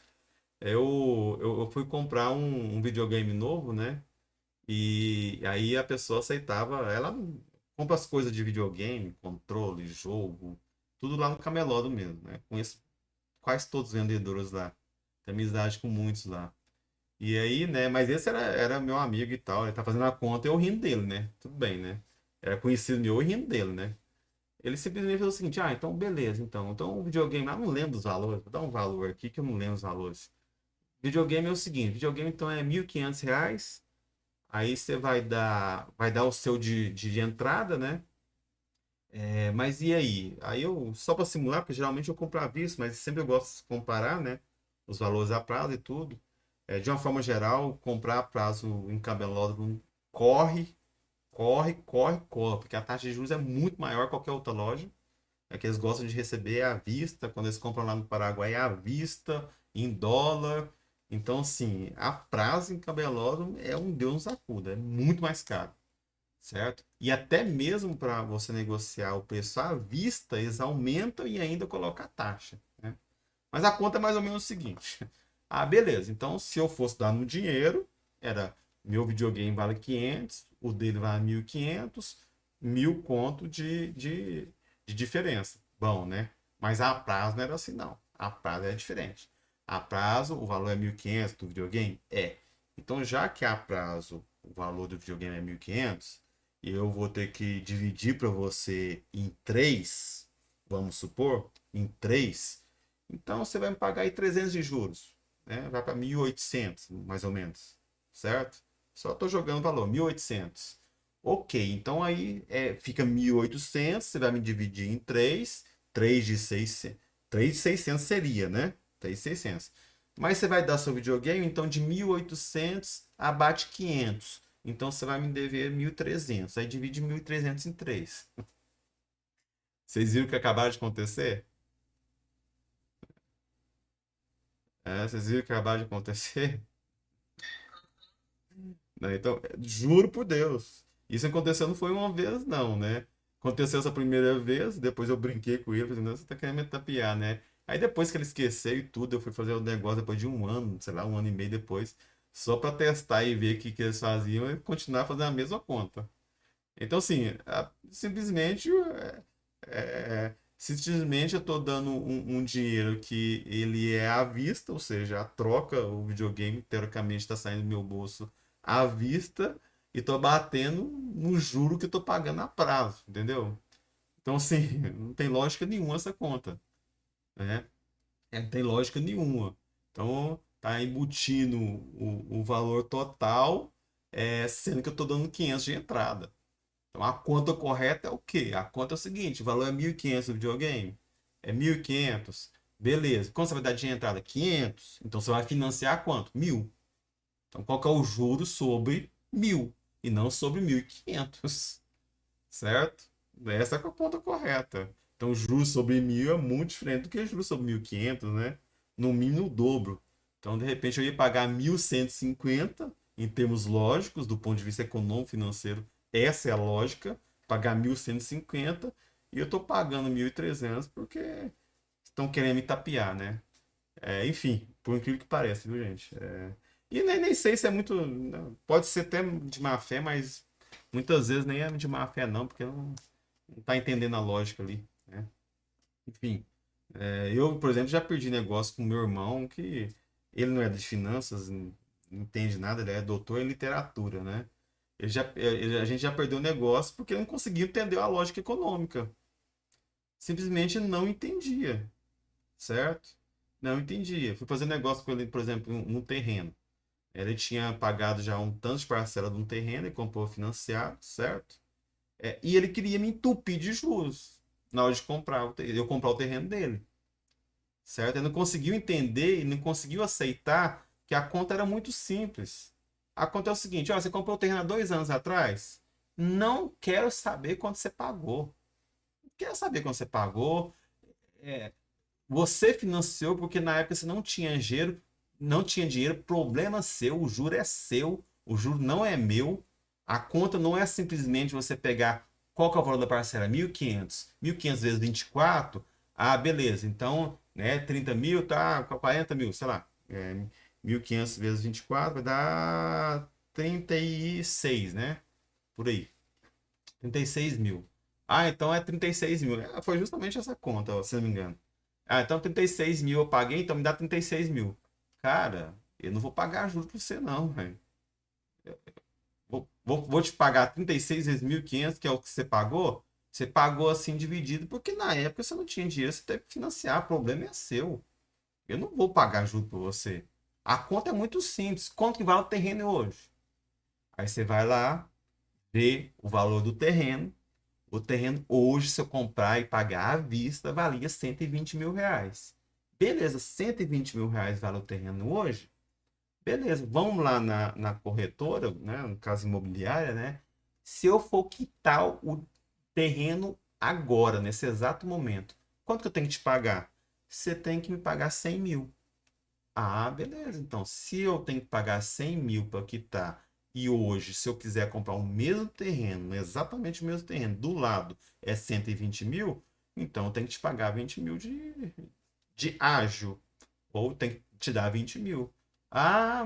Eu fui comprar um videogame novo, né? E aí a pessoa aceitava, ela compra as coisas de videogame, controle, jogo, tudo lá no Camelódromo mesmo, né? Conheço quase todos os vendedores lá. Tenho amizade com muitos lá. E aí, né? Mas esse era meu amigo e tal. Ele tá fazendo a conta e eu rindo dele, né? Tudo bem, né? Era conhecido meu e rindo dele, né? Ele simplesmente falou o seguinte: ah, então beleza, então. Então o videogame lá, não lembro dos valores. Vou dar um valor aqui que eu não lembro os valores. Videogame é o seguinte: videogame então é R$ 1.500. Aí você vai dar o seu de entrada, né? Mas e aí? Aí eu, só para simular, porque geralmente eu compro à vista, mas sempre eu gosto de comparar, né? Os valores a prazo e tudo. De uma forma geral, comprar a prazo em camelódromo corre, porque a taxa de juros é muito maior que qualquer outra loja. É que eles gostam de receber à vista, quando eles compram lá no Paraguai, é à vista, em dólar. Então, assim, a prazo em camelódromo é um Deus nos acuda, é muito mais caro, certo? E até mesmo para você negociar o preço à vista, eles aumentam e ainda colocam a taxa, né? Mas a conta é mais ou menos o seguinte. Ah, beleza. Então, se eu fosse dar no dinheiro, era meu videogame vale 500, o dele vale 1.500, 1.000 conto de diferença. Bom, né? Mas a prazo não era assim, não. A prazo é diferente. A prazo, o valor é 1.500 do videogame? É. Então, já que a prazo, o valor do videogame é 1.500, e eu vou ter que dividir para você em 3, vamos supor, em 3. Então você vai me pagar aí 300 de juros, né? Vai para 1.800, mais ou menos, certo? Só estou jogando o valor, 1.800. Ok, então aí fica 1.800, você vai me dividir em 3, 3 de 600, 3 de 600 seria, né? 3 de 600. Mas você vai dar seu videogame, então de 1.800 abate 500. Então você vai me dever 1.300. Aí divide 1.300 em 3. Vocês viram o que acabaram de acontecer? Vocês viram o que acabaram de acontecer? Né? Então, juro por Deus. Isso aconteceu não foi uma vez, não, né? Aconteceu essa primeira vez, depois eu brinquei com ele, falei, não, você tá querendo me tapear, né? Aí depois que ele esqueceu e tudo, eu fui fazer o negócio depois de um ano, sei lá, um ano e meio depois, só pra testar e ver o que eles faziam e continuar fazendo a mesma conta. Então, assim, simplesmente eu tô dando um dinheiro que ele é à vista, ou seja, a troca, o videogame, teoricamente, está saindo do meu bolso à vista e tô batendo no juro que eu tô pagando a prazo, entendeu? Então, assim, não tem lógica nenhuma essa conta, né? Não tem lógica nenhuma. Então, tá embutindo o valor total, sendo que eu tô dando 500 de entrada. Então a conta correta é o quê? A conta é o seguinte, o valor é 1.500 do videogame. É 1.500. Beleza. Quanto você vai dar de entrada? 500. Então você vai financiar quanto? 1.000. Então qual que é o juro sobre 1.000 e não sobre 1.500, certo? Essa é a conta correta. Então juros sobre 1.000 é muito diferente do que juros sobre 1.500, né? No mínimo o dobro. Então de repente eu ia pagar 1.150 em termos lógicos, do ponto de vista econômico financeiro. Essa é a lógica, pagar 1.150 e eu estou pagando 1.300 porque estão querendo me tapear, né? Enfim, por incrível que pareça, viu, gente? E nem sei se é muito. Pode ser até de má fé, mas muitas vezes nem é de má fé, não, porque não tá entendendo a lógica ali, né? Enfim, eu, por exemplo, já perdi negócio com meu irmão, que ele não é de finanças, não entende nada, ele é doutor em literatura, né? A gente já perdeu negócio porque não conseguiu entender a lógica econômica. Simplesmente não entendia, certo? Não entendia. Fui fazer negócio com ele, por exemplo, um terreno. Ele tinha pagado já um tanto de parcela de um terreno e comprou financiado, certo? E ele queria me entupir de juros na hora de comprar, eu comprar o terreno dele, certo? Ele não conseguiu entender e não conseguiu aceitar que a conta era muito simples. A conta é o seguinte: ó, você comprou o terreno há 2 anos atrás? Não quero saber quanto você pagou. Não quero saber quanto você pagou. É, Você financiou porque na época você não tinha dinheiro, problema seu, o juro é seu, o juro não é meu. A conta não é simplesmente você pegar qual que é o valor da parcela, 1.500, 1.500 vezes 24, beleza, então, né, 30 mil, tá, 40 mil, sei lá, 1.500 vezes 24 vai dar 36, né, por aí, 36 mil. Então é 36 mil. Foi justamente essa conta, ó, se não me engano. Então 36 mil eu paguei, então me dá 36 mil. Cara, eu não vou pagar juros pra você, não, velho. Vou te pagar 36 vezes 1.500, que é o que você pagou. Você pagou assim dividido, porque na época você não tinha dinheiro, você teve que financiar. O problema é seu. Eu não vou pagar juros pra você. A conta é muito simples. Quanto que vale o terreno hoje? Aí você vai lá, vê o valor do terreno. O terreno hoje, se eu comprar e pagar à vista, valia 120 mil reais. Beleza, 120 mil reais vale o terreno hoje? Beleza, vamos lá na corretora, né, no caso imobiliária, né? Se eu for quitar o terreno agora, nesse exato momento, quanto que eu tenho que te pagar? Você tem que me pagar 100 mil. Beleza. Então, se eu tenho que pagar 100 mil para quitar e hoje, se eu quiser comprar o mesmo terreno, exatamente o mesmo terreno, do lado é 120 mil, então eu tenho que te pagar 20 mil de ágio. Ou tem que te dar 20 mil.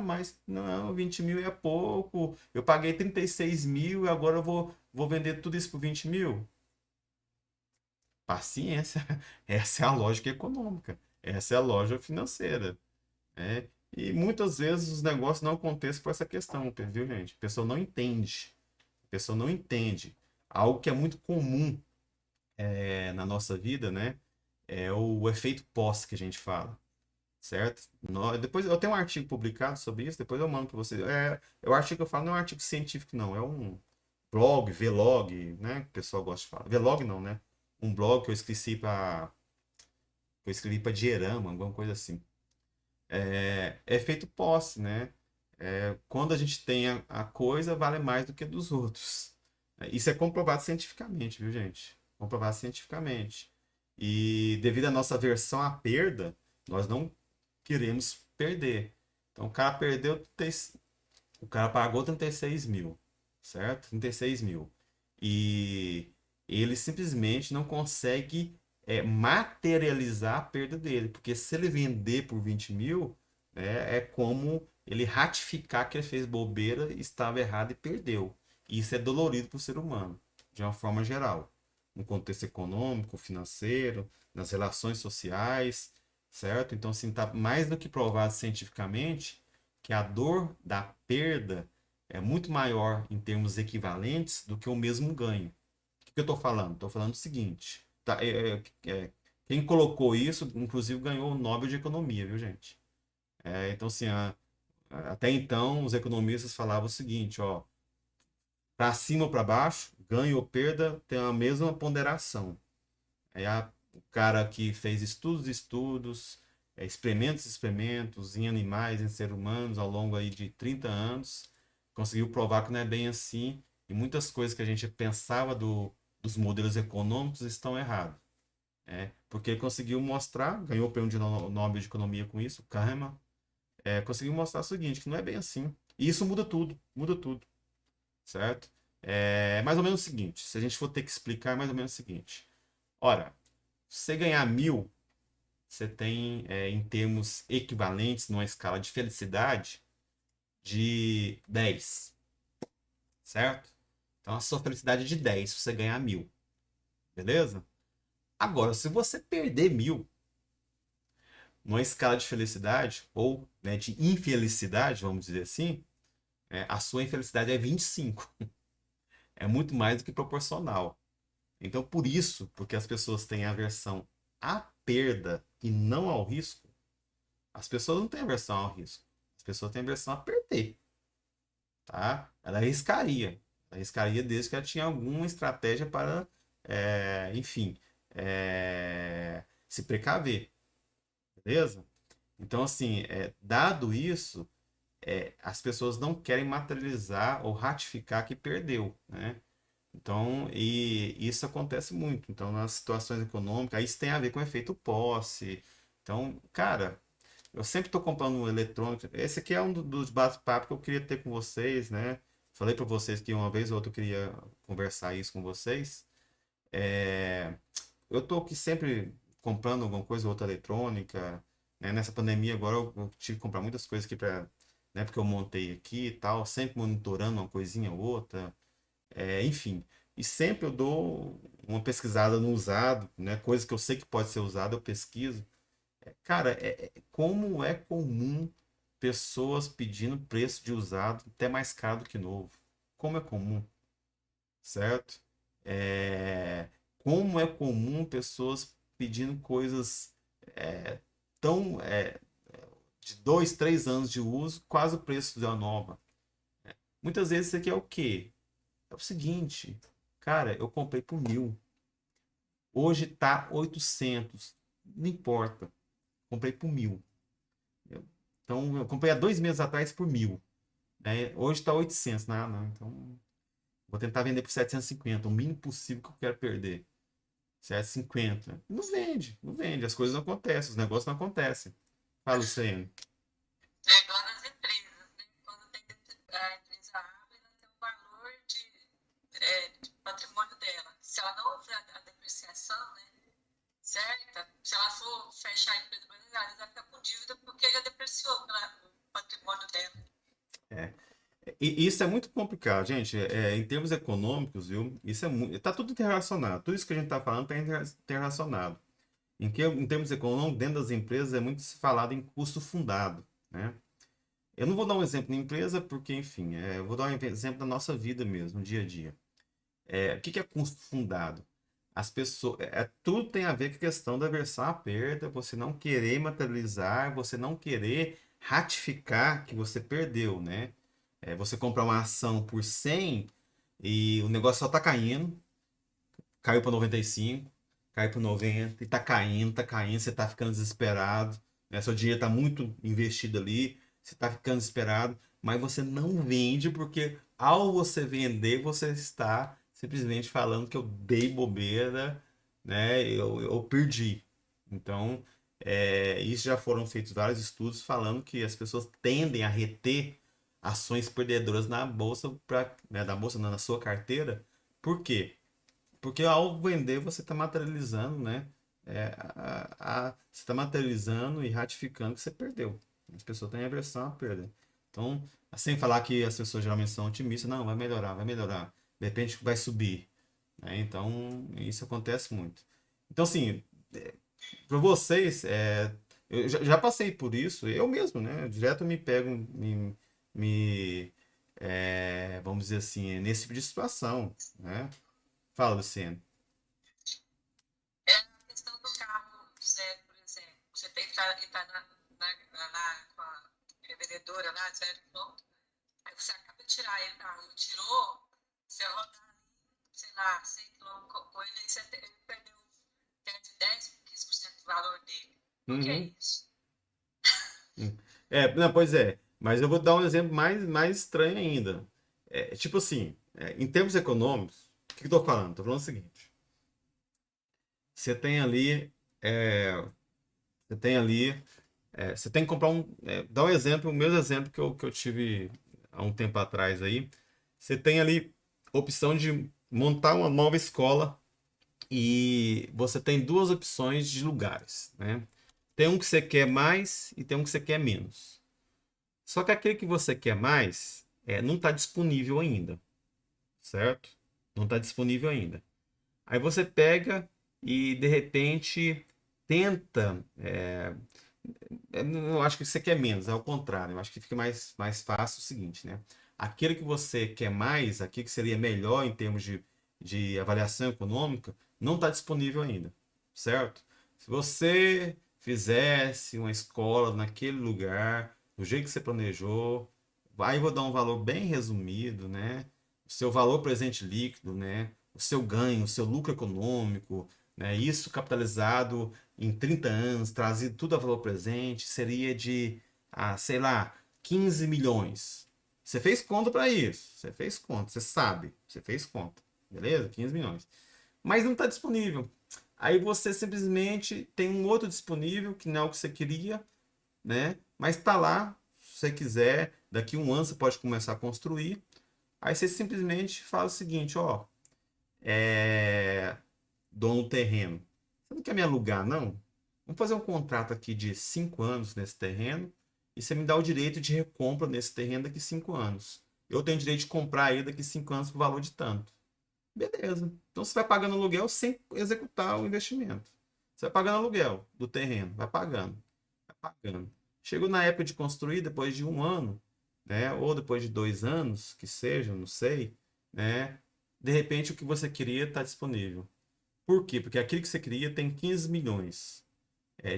Mas não, 20 mil é pouco. Eu paguei 36 mil e agora eu vou vender tudo isso por 20 mil. Paciência. Essa é a lógica econômica. Essa é a lógica financeira. E muitas vezes os negócios não acontecem por essa questão, viu, gente? A pessoa não entende. A pessoa não entende. Algo que é muito comum na nossa vida, né? É o efeito pós que a gente fala, certo? Depois eu tenho um artigo publicado sobre isso, depois eu mando para você. O artigo que eu falo não é um artigo científico, não. É um blog, vlog, né? Que o pessoal gosta de falar. Vlog não, né? Um blog que eu escrevi para Dierama, alguma coisa assim. Efeito posse, né? Quando a gente tem a coisa, vale mais do que dos outros. Isso é comprovado cientificamente, viu, gente? Comprovado cientificamente. E devido à nossa aversão à perda, nós não queremos perder. Então o cara o cara pagou 36 mil, certo? 36 mil. E ele simplesmente não consegue materializar a perda dele, porque se ele vender por 20 mil, né, é como ele ratificar que ele fez bobeira, estava errado e perdeu. E isso é dolorido para o ser humano, de uma forma geral, no contexto econômico, financeiro, nas relações sociais, certo? Então, assim, está mais do que provado cientificamente que a dor da perda é muito maior em termos equivalentes do que o mesmo ganho. O que eu estou falando? Estou falando o seguinte, tá, quem colocou isso, inclusive, ganhou o Nobel de Economia, viu, gente? Então, assim, até então, os economistas falavam o seguinte, ó, Para cima ou para baixo, ganho ou perda, tem a mesma ponderação. O cara que fez estudos, experimentos em animais, em seres humanos, ao longo aí de 30 anos, conseguiu provar que não é bem assim, e muitas coisas que a gente pensava dos modelos econômicos estão erradas. Porque ele conseguiu mostrar, ganhou o prêmio de Nobel de Economia com isso, Kahneman, conseguiu mostrar o seguinte, que não é bem assim. E isso muda tudo, certo? É mais ou menos o seguinte, se a gente for ter que explicar, é mais ou menos o seguinte. Ora, se você ganhar 1.000, você tem, em termos equivalentes, numa escala de felicidade, de 10, certo? Então a sua felicidade é de 10 se você ganhar 1.000, beleza? Agora, se você perder 1.000, numa escala de felicidade, ou né, de infelicidade, vamos dizer assim, a sua infelicidade é 25. É muito mais do que proporcional. Então, por isso, porque as pessoas têm aversão à perda e não ao risco, as pessoas não têm aversão ao risco. As pessoas têm aversão a perder. Tá? Ela arriscaria desde que ela tinha alguma estratégia para, enfim, se precaver. Beleza? Então, assim, dado isso, as pessoas não querem materializar ou ratificar que perdeu, né? Então, e isso acontece muito. Então, nas situações econômicas, isso tem a ver com o efeito posse. Então, cara, eu sempre estou comprando um eletrônico. Esse aqui é um dos bate-papos que eu queria ter com vocês, né? Falei para vocês que uma vez ou outra eu queria conversar isso com vocês. É, eu estou aqui sempre comprando alguma coisa ou outra eletrônica, né? Nessa pandemia agora eu tive que comprar muitas coisas aqui para, né? Porque eu montei aqui e tal, sempre monitorando uma coisinha ou outra, enfim. E sempre eu dou uma pesquisada no usado, né? Coisa que eu sei que pode ser usada, eu pesquiso. Cara, como é comum pessoas pedindo preço de usado até mais caro do que novo. Como é comum, certo? É, como é comum pessoas pedindo coisas é, tão de 2, 3 anos de uso, quase o preço de uma nova. Muitas vezes isso aqui é o quê? É o seguinte, cara, eu comprei por 1.000, hoje tá 800, não importa, comprei por 1.000. Então, eu comprei há 2 meses atrás por 1.000. Né? Hoje está 800, né? Não, então, vou tentar vender por 750. O mínimo possível que eu quero perder. 750. Não vende, não vende. As coisas não acontecem, os negócios não acontecem. Fala, Luciano. É igual nas empresas, né? Quando tem a empresa abre, ela tem o valor de patrimônio dela. Se ela não houver a depreciação, né, certa, se ela for fechar a empresa, ela vai ficar com dívida porque já depreciou o patrimônio dela. É. E isso é muito complicado, gente. Em termos econômicos, viu? Isso é muito. Tá tudo interrelacionado. Tudo isso que a gente está falando está interrelacionado. Em termos econômicos, dentro das empresas é muito se falado em custo fundado, né? Eu não vou dar um exemplo na empresa, porque, enfim, eu vou dar um exemplo da nossa vida mesmo, no dia a dia. O que é custo fundado? As pessoas, tudo tem a ver com a questão da aversão à perda, você não querer materializar, você não querer ratificar que você perdeu, né? Você comprar uma ação por 100 e o negócio só tá caindo, caiu para 95, caiu para 90 e tá caindo, você tá ficando desesperado, né? Seu dinheiro tá muito investido ali, você tá ficando desesperado, mas você não vende porque ao você vender, você está simplesmente falando que eu dei bobeira, né? Eu perdi. Então, isso já foram feitos vários estudos falando que as pessoas tendem a reter ações perdedoras na bolsa, né, da bolsa, não, na sua carteira. Por quê? Porque ao vender você está materializando, né? Você está materializando e ratificando que você perdeu. As pessoas têm aversão à perda. Então, sem falar que as pessoas geralmente são otimistas, não, vai melhorar, vai melhorar. De repente vai subir. Né? Então, isso acontece muito. Então, assim, para vocês, eu já passei por isso, eu mesmo, né? Direto me pego, vamos dizer assim, nesse tipo de situação, né? Fala, Luciano. É a questão do carro zero, por exemplo. Você tem que entrar com a revendedora lá, zero pronto. Aí você acaba de tirar ele, tirou, Ah, 100 quilômetros com ele, ele perdeu de 10, 15% do valor dele. O que é Uhum. isso? Não, pois é. Mas eu vou dar um exemplo mais estranho ainda. Tipo assim, em termos econômicos, o que eu tô falando? Tô falando o seguinte. Você tem ali, é, você tem ali, você tem que comprar dá um exemplo, o mesmo exemplo que eu tive há um tempo atrás aí. Você tem ali opção de montar uma nova escola e você tem duas opções de lugares, né? Tem um que você quer mais e tem um que você quer menos. Só que aquele que você quer mais não está disponível ainda, certo? Não está disponível ainda. Aí você pega e de repente tenta. Eu acho que você quer menos, é o contrário. Eu acho que fica mais fácil o seguinte, né? Aquele que você quer mais, aquele que seria melhor em termos de avaliação econômica, não está disponível ainda, certo? Se você fizesse uma escola naquele lugar, do jeito que você planejou, aí eu vou dar um valor bem resumido, né? O seu valor presente líquido, né? O seu ganho, o seu lucro econômico, né? Isso capitalizado em 30 anos, trazido tudo a valor presente, seria de, sei lá, 15 milhões. Você fez conta para isso. Você fez conta, você sabe. Você fez conta. Beleza? 15 milhões. Mas não está disponível. Aí você simplesmente tem um outro disponível, que não é o que você queria, né? Mas está lá. Se você quiser, daqui a um ano você pode começar a construir. Aí você simplesmente fala o seguinte, ó, dono do terreno, você não quer me alugar, não? Vamos fazer um contrato aqui de 5 anos nesse terreno e você me dá o direito de recompra nesse terreno daqui 5 anos. Eu tenho o direito de comprar ele daqui 5 anos por valor de tanto. Beleza. Então você vai pagando aluguel sem executar o investimento. Você vai pagando aluguel do terreno, vai pagando. Chegou na época de construir, depois de um ano, né, ou depois de 2 anos, que seja, não sei, né, de repente o que você queria está disponível. Por quê? Porque aquilo que você queria tem 15 milhões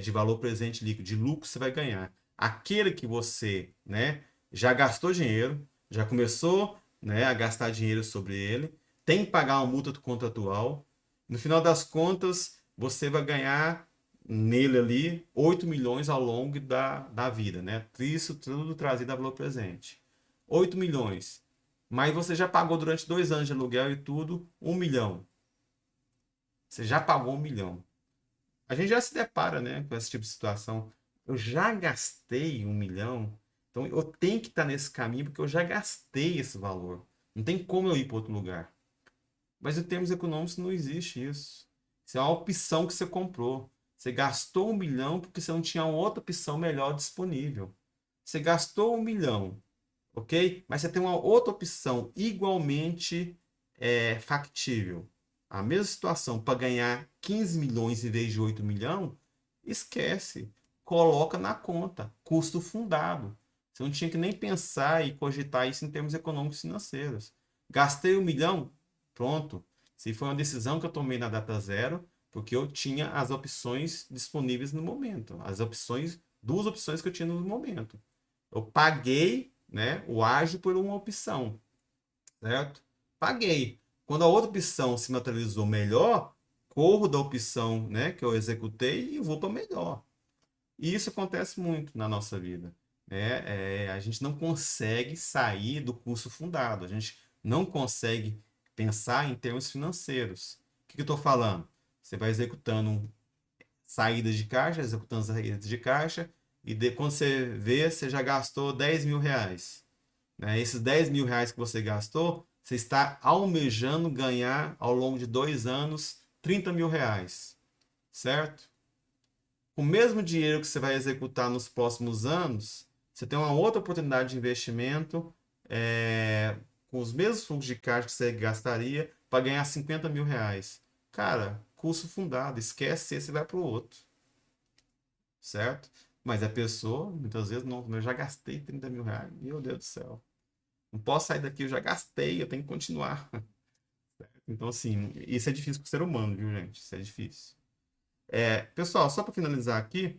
de valor presente líquido, de lucro que você vai ganhar. Aquele que você, né, já gastou dinheiro, já começou, né, a gastar dinheiro sobre ele, tem que pagar uma multa contratual. No final das contas, você vai ganhar nele ali 8 milhões ao longo da vida, né? Isso tudo trazido a valor presente. 8 milhões. Mas você já pagou durante 2 anos de aluguel e tudo 1 milhão. Você já pagou 1 milhão. A gente já se depara, né, com esse tipo de situação. Eu já gastei 1 milhão, então eu tenho que estar nesse caminho porque eu já gastei esse valor. Não tem como eu ir para outro lugar. Mas em termos econômicos não existe isso. Isso é uma opção que você comprou. Você gastou 1 milhão porque você não tinha outra opção melhor disponível. Você gastou 1 milhão, ok? Mas você tem uma outra opção igualmente factível. A mesma situação para ganhar 15 milhões em vez de 8 milhões, esquece. Coloca na conta, custo fundado. Você não tinha que nem pensar e cogitar isso em termos econômicos e financeiros. Gastei 1 milhão, pronto. Se foi uma decisão que eu tomei na data zero, porque eu tinha as opções disponíveis no momento. As opções, duas opções que eu tinha no momento. Eu paguei, né, o ágio por uma opção, certo? Paguei. Quando a outra opção se materializou melhor, corro da opção, né, que eu executei e vou para melhor. E isso acontece muito na nossa vida, né? A gente não consegue sair do curso fundado, a gente não consegue pensar em termos financeiros. O que eu estou falando? Você vai executando saídas de caixa, executando saídas de caixa, e quando você vê, você já gastou 10 mil reais, né? Esses 10 mil reais que você gastou, você está almejando ganhar ao longo de 2 anos 30 mil reais, certo? Com o mesmo dinheiro que você vai executar nos próximos anos, você tem uma outra oportunidade de investimento com os mesmos fluxos de caixa que você gastaria para ganhar 50 mil reais. Cara, curso fundado, esquece esse e vai para o outro, certo? Mas a pessoa, muitas vezes, não, eu já gastei 30 mil reais, meu Deus do céu. Não posso sair daqui, eu já gastei, eu tenho que continuar. Então, assim, isso é difícil para o ser humano, viu, gente? Isso é difícil. Pessoal, só para finalizar aqui,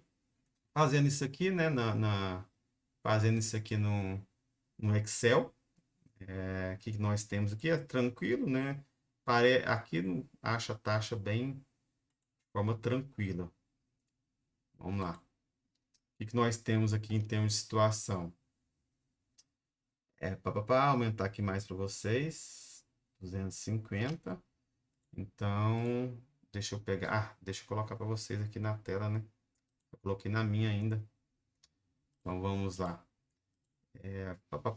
fazendo isso aqui, né, fazendo isso aqui no Excel, o que nós temos aqui é tranquilo, né? aqui acha a taxa bem de forma tranquila. Vamos lá. O que nós temos aqui em termos de situação? Aumentar aqui mais para vocês. 250. Então, deixa eu pegar. Deixa eu colocar para vocês aqui na tela, né? Eu coloquei na minha ainda. Então, vamos lá.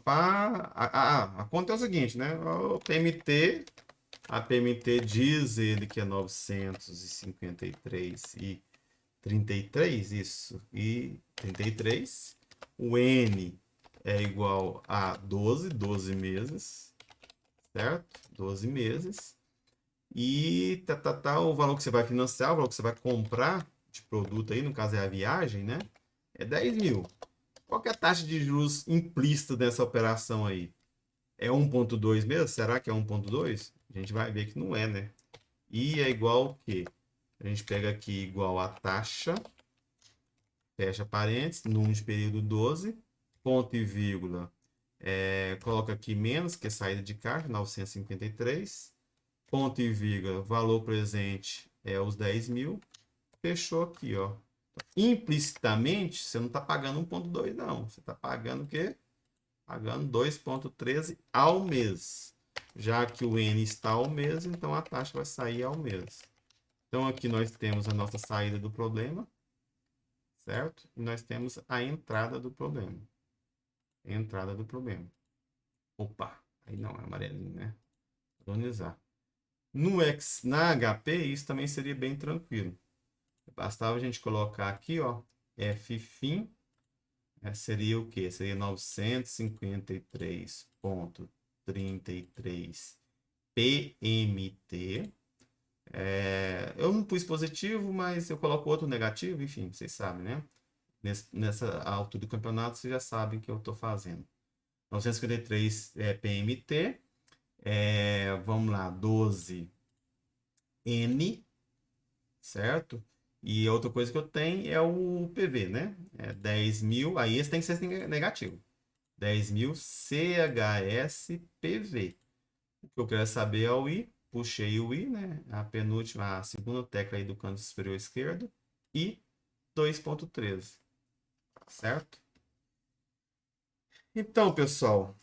A conta é o seguinte, né? O PMT, a PMT diz ele que é 953,33, isso, e 33. O N é igual a 12 meses, certo? 12 meses. E o valor que você vai financiar, o valor que você vai comprar de produto aí, no caso é a viagem, né? É 10 mil. Qual que é a taxa de juros implícita dessa operação aí? É 1,2 mesmo? Será que é 1,2? A gente vai ver que não é, né? I é igual ao quê? A gente pega aqui igual a taxa, fecha parênteses, número de período 12, ponto e vírgula, coloca aqui menos, que é saída de caixa, 953, ponto e vírgula, valor presente é os 10 mil, fechou aqui, ó. Implicitamente, você não está pagando 1,2 não, você está pagando o quê? Pagando 2,13 ao mês. Já que o N está ao mês, então a taxa vai sair ao mês. Então aqui nós temos a nossa saída do problema, certo? E nós temos a entrada do problema. Entrada do problema. Opa, aí não, é amarelinho, né? Padronizar. Na HP, isso também seria bem tranquilo. Bastava a gente colocar aqui, ó, Ffin, seria o quê? Seria 953,33 PMT. Eu não pus positivo, mas eu coloco outro negativo, enfim, vocês sabem, né? Nessa altura do campeonato, vocês já sabem o que eu estou fazendo. 953 PMT, vamos lá, 12 N, certo? E outra coisa que eu tenho é o PV, né? 10 mil, aí esse tem que ser negativo. 10 mil CHSPV. O que eu quero saber é o I. Puxei o I, né? A segunda tecla aí do canto superior esquerdo. E 2,13. Certo? Então, pessoal,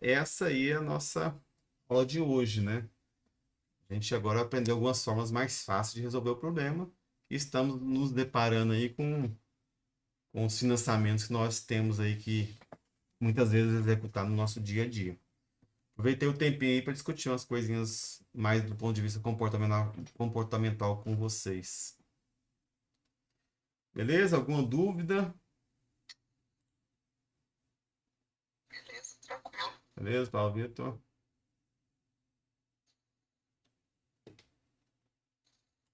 essa aí é a nossa aula de hoje, né? A gente agora aprendeu algumas formas mais fáceis de resolver o problema. E estamos nos deparando aí com os financiamentos que nós temos aí que muitas vezes executar no nosso dia a dia. Aproveitei o tempinho aí para discutir umas coisinhas mais do ponto de vista comportamental com vocês. Beleza? Alguma dúvida? Beleza, tranquilo. Beleza, Paulo Vitor?